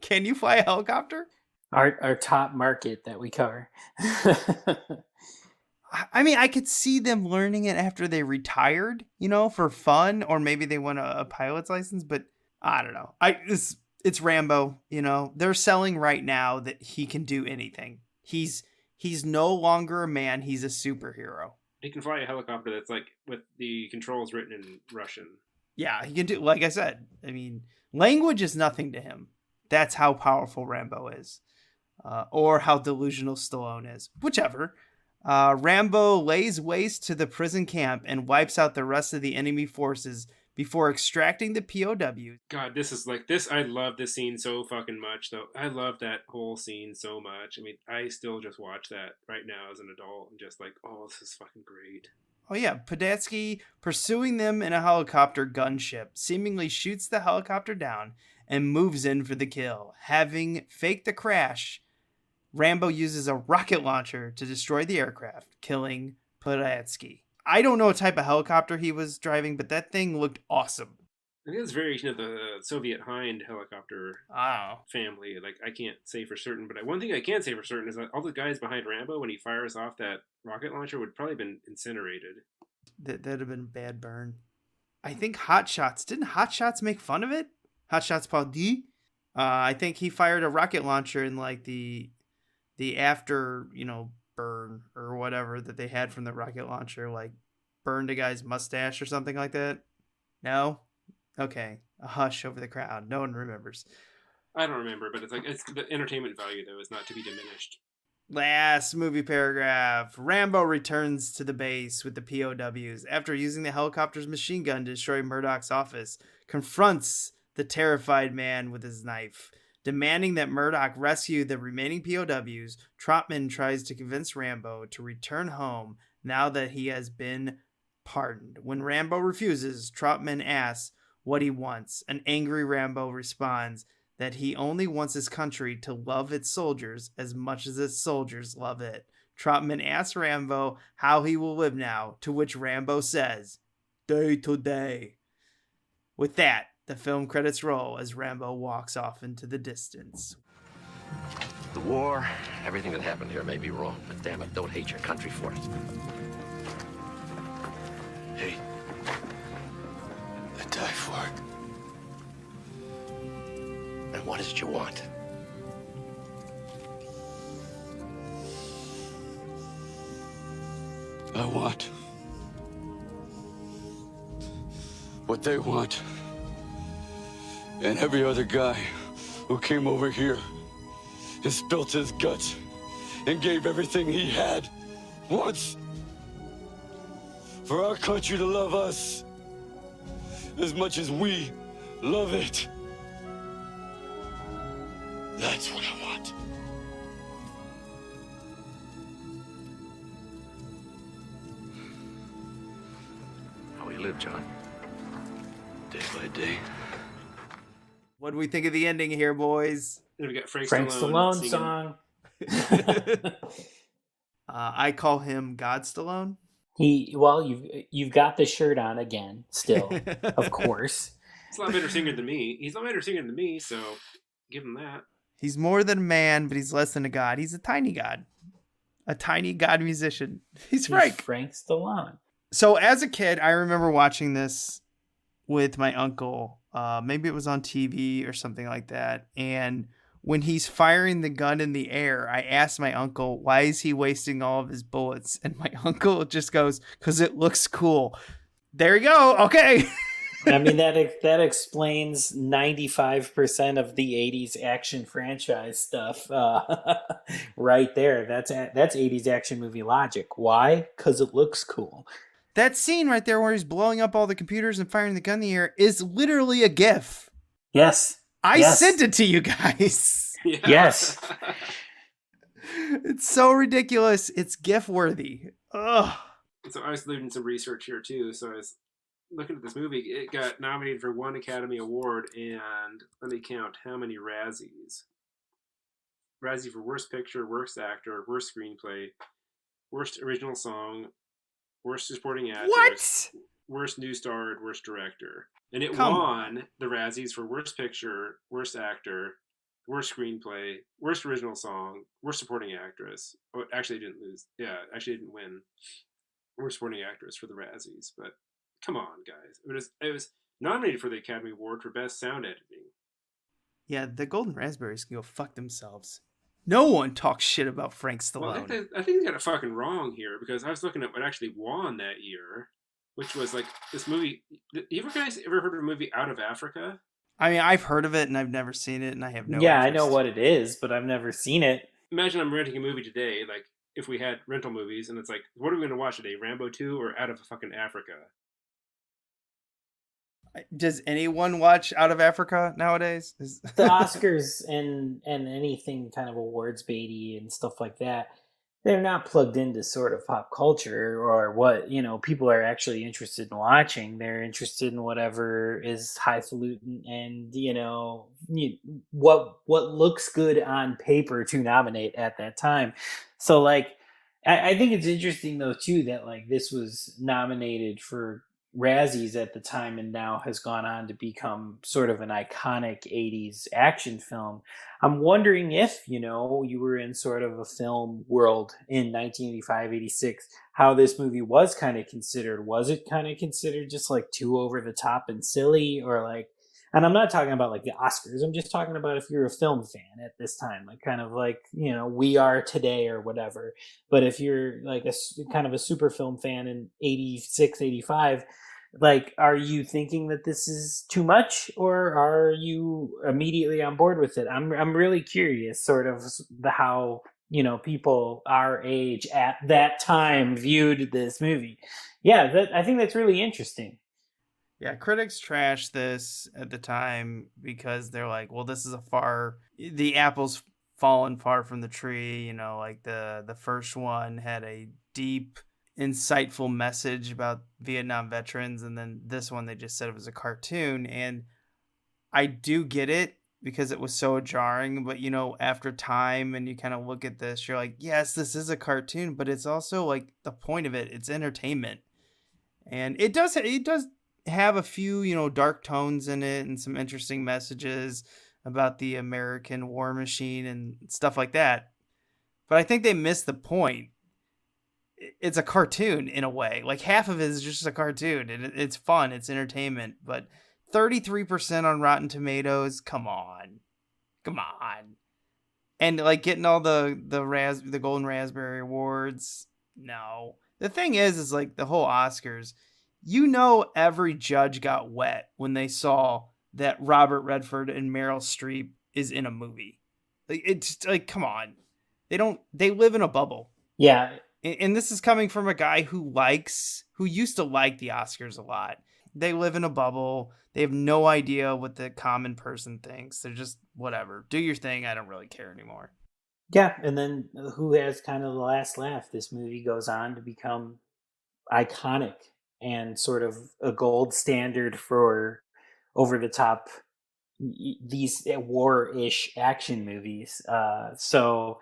Can you fly a helicopter? Our top market that we cover. I mean, I could see them learning it after they retired, for fun, or maybe they want a pilot's license, but I don't know. It's Rambo, they're selling right now that he can do anything. He's no longer a man. He's a superhero. He can fly a helicopter that's with the controls written in Russian. Yeah, he can do, like I said, I mean, language is nothing to him. That's how powerful Rambo is, or how delusional Stallone is, whichever. Rambo lays waste to the prison camp and wipes out the rest of the enemy forces before extracting the POW. God, this is this. I love this scene so fucking much, though. I love that whole scene so much. I mean, I still just watch that right now as an adult and just oh, this is fucking great. Oh yeah, Podovsky, pursuing them in a helicopter gunship, seemingly shoots the helicopter down and moves in for the kill. Having faked the crash, Rambo uses a rocket launcher to destroy the aircraft, killing Podovsky. I don't know what type of helicopter he was driving, but that thing looked awesome. I think it's variation of the Soviet Hind helicopter family. I can't say for certain, but one thing I can say for certain is that all the guys behind Rambo, when he fires off that rocket launcher, would probably have been incinerated. That'd have been a bad burn. I think Hot Shots, didn't Hot Shots make fun of it? Hot Shots Paul D? I think he fired a rocket launcher in the after, burn or whatever that they had from the rocket launcher, burned a guy's mustache or something like that. No? Okay. A hush over the crowd. No one remembers. I don't remember, but it's the entertainment value, though, is not to be diminished. Last movie paragraph. Rambo returns to the base with the POWs after using the helicopter's machine gun to destroy Murdock's office, confronts the terrified man with his knife. Demanding that Murdock rescue the remaining POWs, Trautman tries to convince Rambo to return home now that he has been pardoned. When Rambo refuses, Trautman asks what he wants. An angry Rambo responds that he only wants his country to love its soldiers as much as its soldiers love it. Trautman asks Rambo how he will live now, to which Rambo says, day to day. With that, The film credits roll as Rambo walks off into the distance. The war, everything that happened here may be wrong, but damn it, don't hate your country for it. Hey, I die for it. And what is it you want? I want what they want. And every other guy who came over here and spilt his guts and gave everything he had once for our country to love us as much as we love it. That's what I want. How we live, John. Day by day. What do we think of the ending here, boys? And we got Frank Stallone singing. song. I call him God Stallone. You've got the shirt on again, still, of course. He's a lot better singer than me. He's a lot better singer than me, so give him that. He's more than a man, but he's less than a god. He's a tiny god. A tiny god musician. He's Frank. Frank Stallone. So as a kid, I remember watching this with my uncle. Maybe it was on TV or something like that. And when he's firing the gun in the air, I asked my uncle, why is he wasting all of his bullets? And my uncle just goes, because it looks cool. There you go. Okay. I mean, that explains 95% of the 80s action franchise stuff right there. That's 80s action movie logic. Why? Because it looks cool. That scene right there where he's blowing up all the computers and firing the gun in the air is literally a GIF. Yes. I sent it to you guys. Yeah. Yes. It's so ridiculous. It's GIF worthy. Ugh. So I was doing some research here too. So I was looking at this movie. It got nominated for 1 Academy Award, and let me count how many Razzies. Razzie for Worst Picture, Worst Actor, Worst Screenplay, Worst Original Song, Worst Supporting Actress, Worst New Star, and Worst Director. And it won the Razzies for Worst Picture, Worst Actor, Worst Screenplay, Worst Original Song, Worst Supporting Actress. Oh, it actually didn't lose. Yeah, actually didn't win Worst Supporting Actress for the Razzies. But come on, guys. It was nominated for the Academy Award for Best Sound Editing. Yeah, the Golden Raspberries can go fuck themselves. No one talks shit about Frank Stallone. Well, I think they got it fucking wrong here, because I was looking at what actually won that year, which was like this movie. You guys ever heard of a movie Out of Africa? I mean, I've heard of it and I've never seen it, and I have no Yeah, interest. I know what it is, but I've never seen it. Imagine I'm renting a movie today, like if we had rental movies, and it's like, what are we going to watch today? Rambo 2 or Out of fucking Africa? Does anyone watch Out of Africa nowadays? The Oscars and anything kind of awards baity and stuff like that, they're not plugged into sort of pop culture or what, people are actually interested in watching. They're interested in whatever is highfalutin and, what looks good on paper to nominate at that time. So, like, I think it's interesting, though, too, that, like, this was nominated for Razzies at the time and now has gone on to become sort of an iconic 80s action film. I'm wondering if, you were in sort of a film world in 1985, 86, how this movie was kind of considered. Was it kind of considered just like too over the top and silly, or like, and I'm not talking about like the Oscars. I'm just talking about if you're a film fan at this time, like kind of like, we are today or whatever. But if you're like a kind of a super film fan in 86, 85, like, are you thinking that this is too much, or are you immediately on board with it? I'm really curious, sort of how people our age at that time viewed this movie. Yeah, I think that's really interesting. Yeah, critics trashed this at the time because they're like, well, this is the apple's fallen far from the tree. Like the first one had a deep, insightful message about Vietnam veterans, and then this one they just said it was a cartoon. And I do get it because it was so jarring, but after time and you kind of look at this, you're like, yes, this is a cartoon, but it's also like the point of it, it's entertainment. And it does have a few, you know, dark tones in it and some interesting messages about the American war machine and stuff like that. But I think they missed the point. It's a cartoon in a way. Like half of it is just a cartoon, and it's fun, it's entertainment. But 33% on Rotten Tomatoes, come on. And like getting all the Golden Raspberry Awards, no. The thing is like the whole Oscars, you know, every judge got wet when they saw that Robert Redford and Meryl Streep is in a movie. Like, it's like, come on. They live in a bubble. Yeah. And this is coming from a guy who used to like the Oscars a lot. They live in a bubble. They have no idea what the common person thinks. They're just, whatever. Do your thing. I don't really care anymore. Yeah, and then who has kind of the last laugh? This movie goes on to become iconic and sort of a gold standard for over-the-top these war-ish action movies. So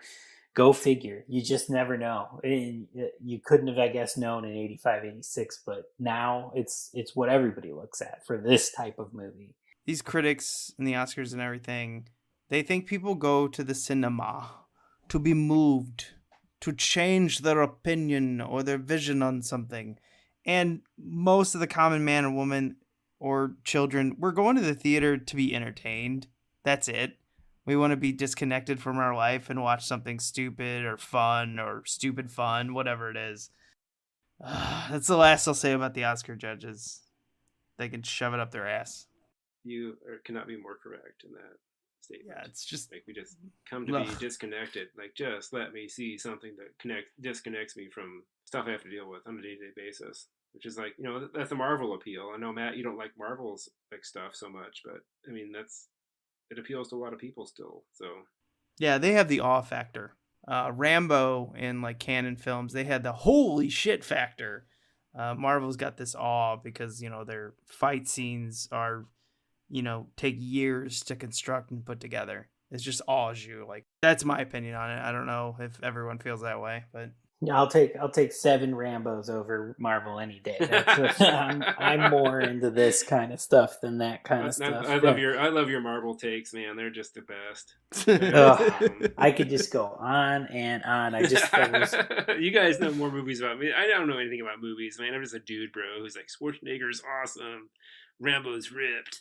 go figure. You just never know. And you couldn't have, I guess, known in 85, 86, but now it's what everybody looks at for this type of movie. These critics and the Oscars and everything, they think people go to the cinema to be moved, to change their opinion or their vision on something. And most of the common man and woman or children, we're going to the theater to be entertained. That's it. We want to be disconnected from our life and watch something stupid or fun or stupid fun, whatever it is. That's the last I'll say about the Oscar judges. They can shove it up their ass. You cannot be more correct in that statement. Yeah, it's just like we just come to be disconnected. Like, just let me see something that disconnects me from stuff I have to deal with on a day-to-day basis. Which is like, you know, that's the Marvel appeal. I know, Matt, you don't like Marvel's like stuff so much, but I mean, it appeals to a lot of people still. So yeah, they have the awe factor. Rambo in like canon films, they had the holy shit factor. Marvel's got this awe because, you know, their fight scenes are, you know, take years to construct and put together. It's just awes you. Like, that's my opinion on it. I don't know if everyone feels that way, but yeah, I'll take 7 Rambos over Marvel any day. I'm more into this kind of stuff than that kind of stuff. I love your Marvel takes, man. They're just the best. I could just go on and on. You guys know more movies about me. I don't know anything about movies, man. I'm just a dude, bro, who's like, Schwarzenegger's awesome, Rambo's ripped.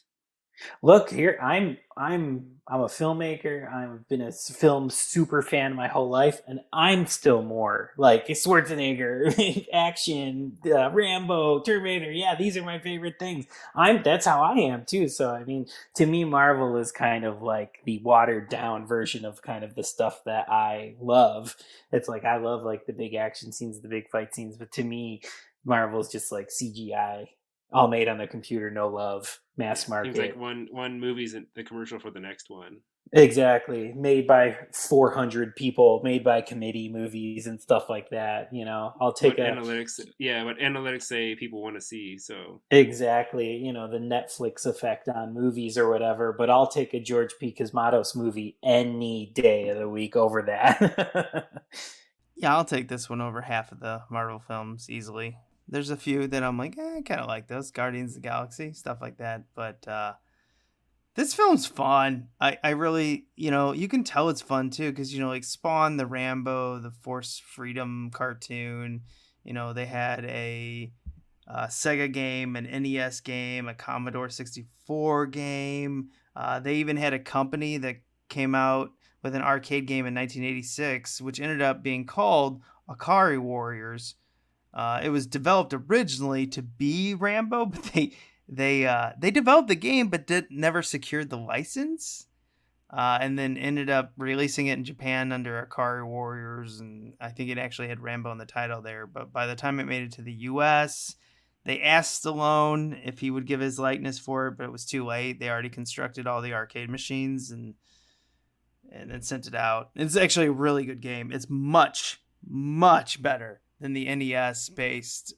Look here, I'm a filmmaker. I've been a film super fan my whole life, and I'm still more like Schwarzenegger, action, Rambo, Terminator. Yeah, these are my favorite things. That's how I am too. So I mean, to me, Marvel is kind of like the watered down version of kind of the stuff that I love. It's like I love like the big action scenes, the big fight scenes, but to me, Marvel's just like CGI. All made on the computer, no love, mass market. Seems like one movie's the commercial for the next one. Exactly. Made by 400 people, made by committee movies and stuff like that. You know, I'll take analytics. Yeah, what analytics say people want to see. So exactly, you know, the Netflix effect on movies or whatever. But I'll take a George P. Cosmatos movie any day of the week over that. Yeah, I'll take this one over half of the Marvel films easily. There's a few that I'm like, I kind of like those. Guardians of the Galaxy, stuff like that. But this film's fun. I really, you know, you can tell it's fun too because, you know, like Spawn, the Rambo, the Force Freedom cartoon, you know, they had a Sega game, an NES game, a Commodore 64 game. They even had a company that came out with an arcade game in 1986, which ended up being called Akari Warriors. It was developed originally to be Rambo, but they developed the game but never secured the license, and then ended up releasing it in Japan under Akari Warriors, and I think it actually had Rambo in the title there. But by the time it made it to the U.S., they asked Stallone if he would give his likeness for it, but it was too late. They already constructed all the arcade machines and then sent it out. It's actually a really good game. It's much, much better than the NES-based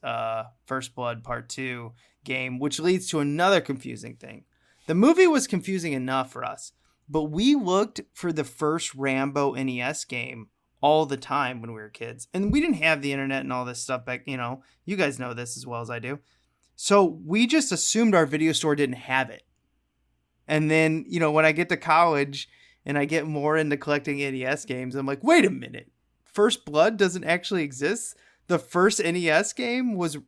First Blood Part 2 game, which leads to another confusing thing. The movie was confusing enough for us, but we looked for the first Rambo NES game all the time when we were kids. And we didn't have the internet and all this stuff back, you know, you guys know this as well as I do. So we just assumed our video store didn't have it. And then, when I get to college and I get more into collecting NES games, I'm like, wait a minute. First Blood doesn't actually exist? The first NES game was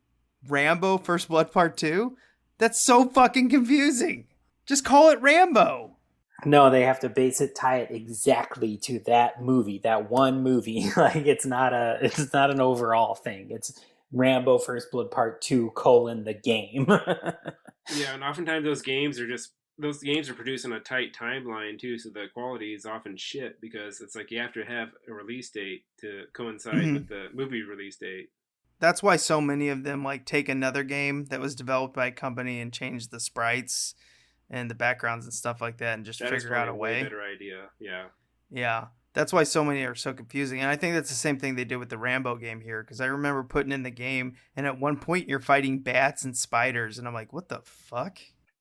Rambo First Blood Part 2? That's so fucking confusing. Just call it Rambo. No, they have to tie it exactly to that movie, that one movie. Like it's not an overall thing. It's Rambo First Blood Part 2 : the game. Yeah, and oftentimes those games are produced on a tight timeline too, so the quality is often shit because it's like you have to have a release date to coincide with the movie release date. That's why so many of them like take another game that was developed by a company and change the sprites and the backgrounds and stuff like that and just figure out a way. Better idea. Yeah. Yeah. That's why so many are so confusing. And I think that's the same thing they did with the Rambo game here. Because I remember putting in the game and at one point you're fighting bats and spiders. And I'm like, what the fuck?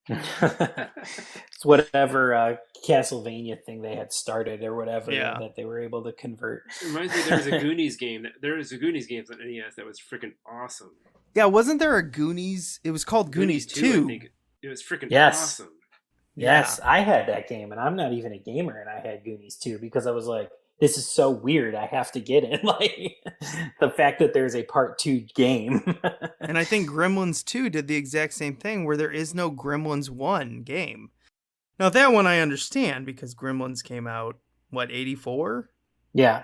It's whatever Castlevania thing they had started or whatever that they were able to convert. It reminds me there was a Goonies game. There was a Goonies game on NES that was freaking awesome. Yeah, wasn't there a Goonies? It was called Goonies 2. I think it was freaking awesome. Yes, I had that game, and I'm not even a gamer, and I had Goonies 2 because I was like, this is so weird, I have to get it. Like, the fact that there's a part 2 game. And I think Gremlins 2 did the exact same thing, where there is no Gremlins 1 game. Now, that one I understand, because Gremlins came out, 84? Yeah.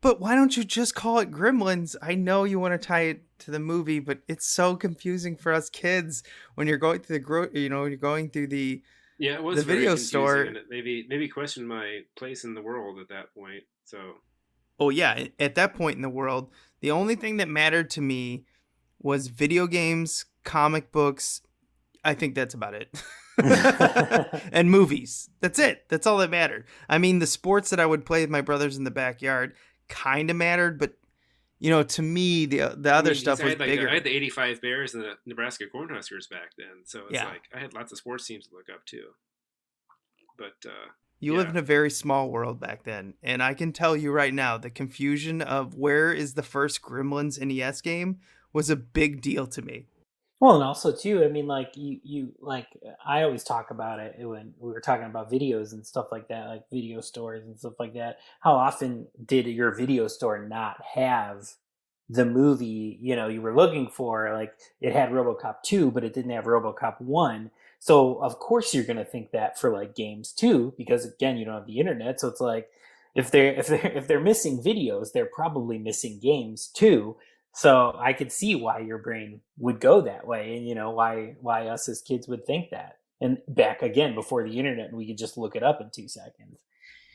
But why don't you just call it Gremlins? I know you want to tie it to the movie, but it's so confusing for us kids when you're going through you're going through the Yeah, it was the video store. And it maybe questioned my place in the world at that point. So, oh yeah, at that point in the world, the only thing that mattered to me was video games, comic books. I think that's about it. And movies. That's it. That's all that mattered. I mean, the sports that I would play with my brothers in the backyard kind of mattered, but to me, the other stuff was bigger. I had the '85 Bears and the Nebraska Cornhuskers back then, so it's like I had lots of sports teams to look up to. But you lived in a very small world back then, and I can tell you right now, the confusion of where is the first Gremlins NES game was a big deal to me. Well, and also too, I mean, like you like I always talk about it when we were talking about videos and stuff like that, like video stores and stuff like that. How often did your video store not have the movie you were looking for? Like it had RoboCop 2, but it didn't have RoboCop 1. So of course you're gonna think that for like games too, because again you don't have the internet. So it's like if they're missing videos, they're probably missing games too. So I could see why your brain would go that way, and why us as kids would think that. And back again before the internet, we could just look it up in 2 seconds.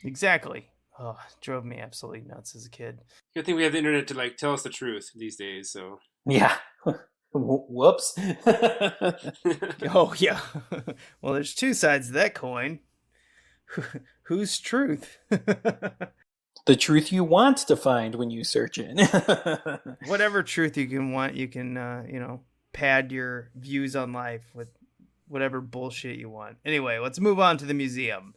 Exactly. Oh, it drove me absolutely nuts as a kid. Good thing we have the internet to like tell us the truth these days. So yeah. Whoops. Oh yeah. Well, there's 2 sides to that coin. Whose truth? The truth you want to find when you search it. Whatever truth you can pad your views on life with whatever bullshit you want. Anyway, let's move on to the museum.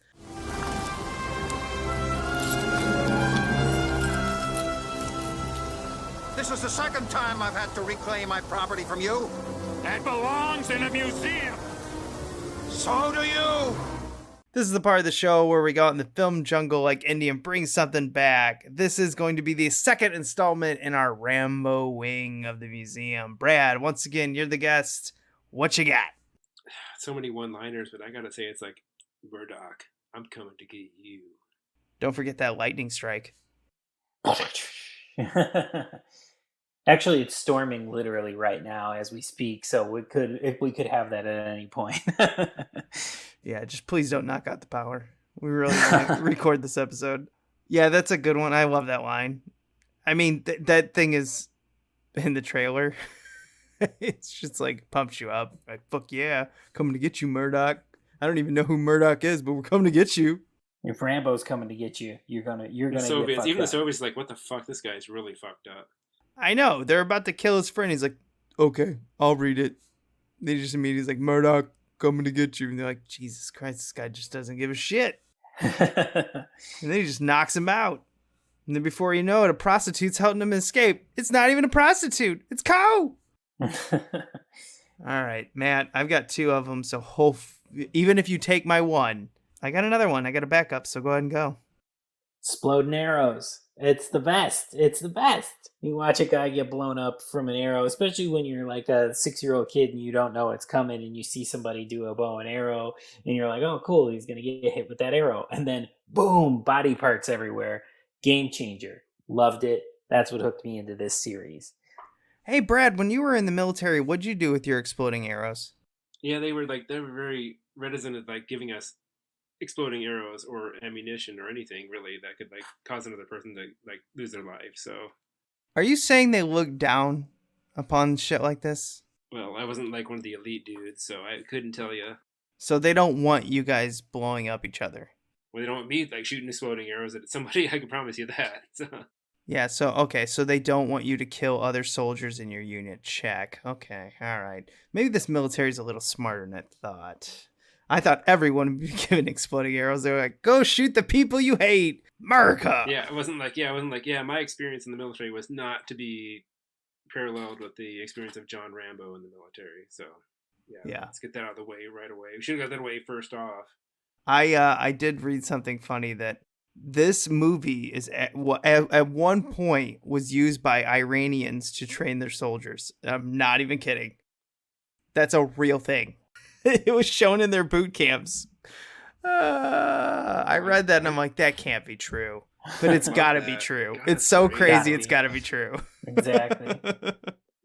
This is the second time I've had to reclaim my property from you. That belongs in a museum. So do you. This is the part of the show where we go out in the film jungle like Indy and bring something back. This is going to be the second installment in our Rambo wing of the museum. Brad, once again, you're the guest. What you got? So many one-liners, but I gotta say it's like, Murdock, I'm coming to get you. Don't forget that lightning strike. Actually, it's storming literally right now as we speak, so we could have that at any point. Yeah, just please don't knock out the power. We really want to record this episode. Yeah, that's a good one. I love that line. I mean, that thing is in the trailer. It's just like pumps you up. Like, fuck yeah, coming to get you, Murdock. I don't even know who Murdock is, but we're coming to get you. If Rambo's coming to get you, you're gonna Soviets, get fucked even up. the Soviets, like, what the fuck? This guy's really fucked up. I know. They're about to kill his friend. He's like, okay, I'll read it. They just immediately like, Murdock, coming to get you. And they're like, Jesus Christ, this guy just doesn't give a shit. And then he just knocks him out. And then before you know it, a prostitute's helping him escape. It's not even a prostitute. It's Kove. All right, Matt, I've got 2 of them, so even if you take my one, I got another one. I got a backup, so go ahead and go. Exploding arrows. It's the best. It's the best. You watch a guy get blown up from an arrow, especially when you're like a 6-year-old kid and you don't know it's coming, and you see somebody do a bow and arrow and you're like, oh, cool, he's going to get hit with that arrow. And then boom, body parts everywhere. Game changer. Loved it. That's what hooked me into this series. Hey, Brad, when you were in the military, what'd you do with your exploding arrows? Yeah, they were very reticent at like giving us exploding arrows or ammunition or anything really that could like cause another person to like lose their life. So, are you saying they look down upon shit like this? Well, I wasn't like one of the elite dudes, so I couldn't tell you. So they don't want you guys blowing up each other. Well, they don't want me like shooting exploding arrows at somebody. I can promise you that. So. Yeah, so they don't want you to kill other soldiers in your unit. Check. Okay, all right. Maybe this military's a little smarter than I thought. I thought everyone would be given exploding arrows. They were like, go shoot the people you hate. America! Yeah, it wasn't like, my experience in the military was not to be paralleled with the experience of John Rambo in the military. So, yeah. Let's get that out of the way right away. We should have got that away first off. I did read something funny that this movie is at one point was used by Iranians to train their soldiers. I'm not even kidding. That's a real thing. It was shown in their boot camps. I read that and I'm like, that can't be true. But it's got to be true. It's so crazy. It's got to be true. Exactly.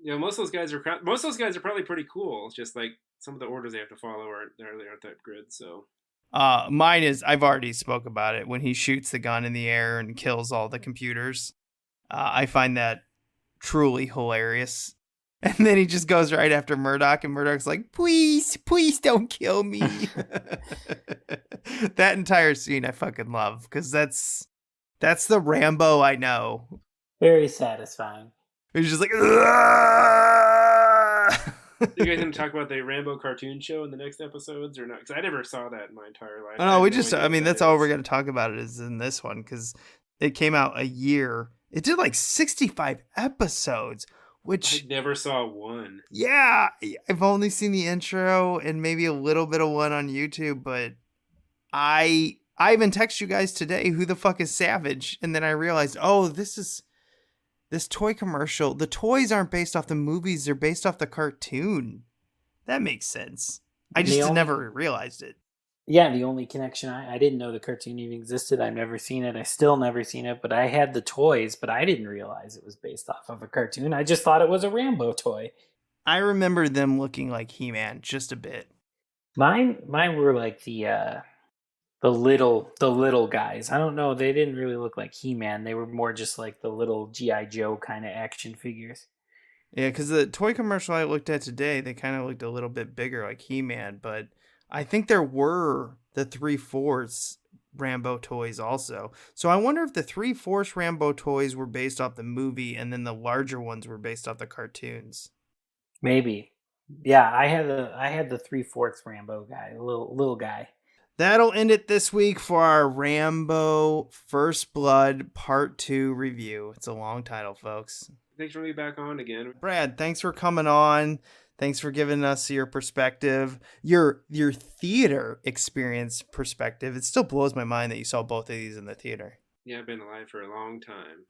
Yeah, most of those guys are probably pretty cool. It's just like some of the orders they have to follow aren't that good. So. Mine is, I've already spoke about it, when he shoots the gun in the air and kills all the computers. I find that truly hilarious. And then he just goes right after Murdock, and Murdock's like, please don't kill me. That entire scene I fucking love, because that's the Rambo I know. Very satisfying. He's just like, You guys going to talk about the Rambo cartoon show in the next episodes or not? Because I never saw that in my entire life. No, that's all we're going to talk about is in this one, because it came out a year. It did like 65 episodes, which... I never saw one. Yeah, I've only seen the intro and maybe a little bit of one on YouTube, but I even texted you guys today, who the fuck is Savage? And then I realized, oh, this toy commercial, the toys aren't based off the movies, they're based off the cartoon. That makes sense. I just never realized it. Yeah, the only connection, I didn't know the cartoon even existed. I've never seen it. I still never seen it, but I had the toys, but I didn't realize it was based off of a cartoon. I just thought it was a Rambo toy. I remember them looking like He-Man just a bit. Mine were like the little guys. I don't know. They didn't really look like He-Man. They were more just like the little G.I. Joe kind of action figures. Yeah, because the toy commercial I looked at today, they kind of looked a little bit bigger like He-Man, but I think there were the 3/4 Rambo toys also. So I wonder if the 3/4 Rambo toys were based off the movie and then the larger ones were based off the cartoons. Maybe. Yeah, I had the 3/4 Rambo guy, a little guy. That'll end it this week for our Rambo First Blood Part 2 review. It's a long title, folks. Thanks for being back on again. Brad, thanks for coming on. Thanks for giving us your perspective, your theater experience perspective. It still blows my mind that you saw both of these in the theater. Yeah, I've been alive for a long time.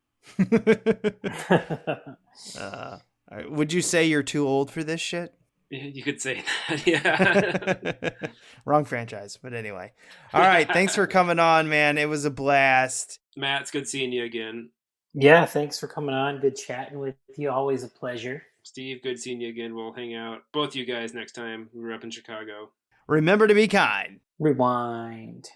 All right. Would you say you're too old for this shit? You could say that, yeah. Wrong franchise, but anyway. All right, thanks for coming on, man. It was a blast. Matt, it's good seeing you again. Yeah, thanks for coming on. Good chatting with you. Always a pleasure. Steve, good seeing you again. We'll hang out, both you guys, next time we're up in Chicago. Remember to be kind. Rewind.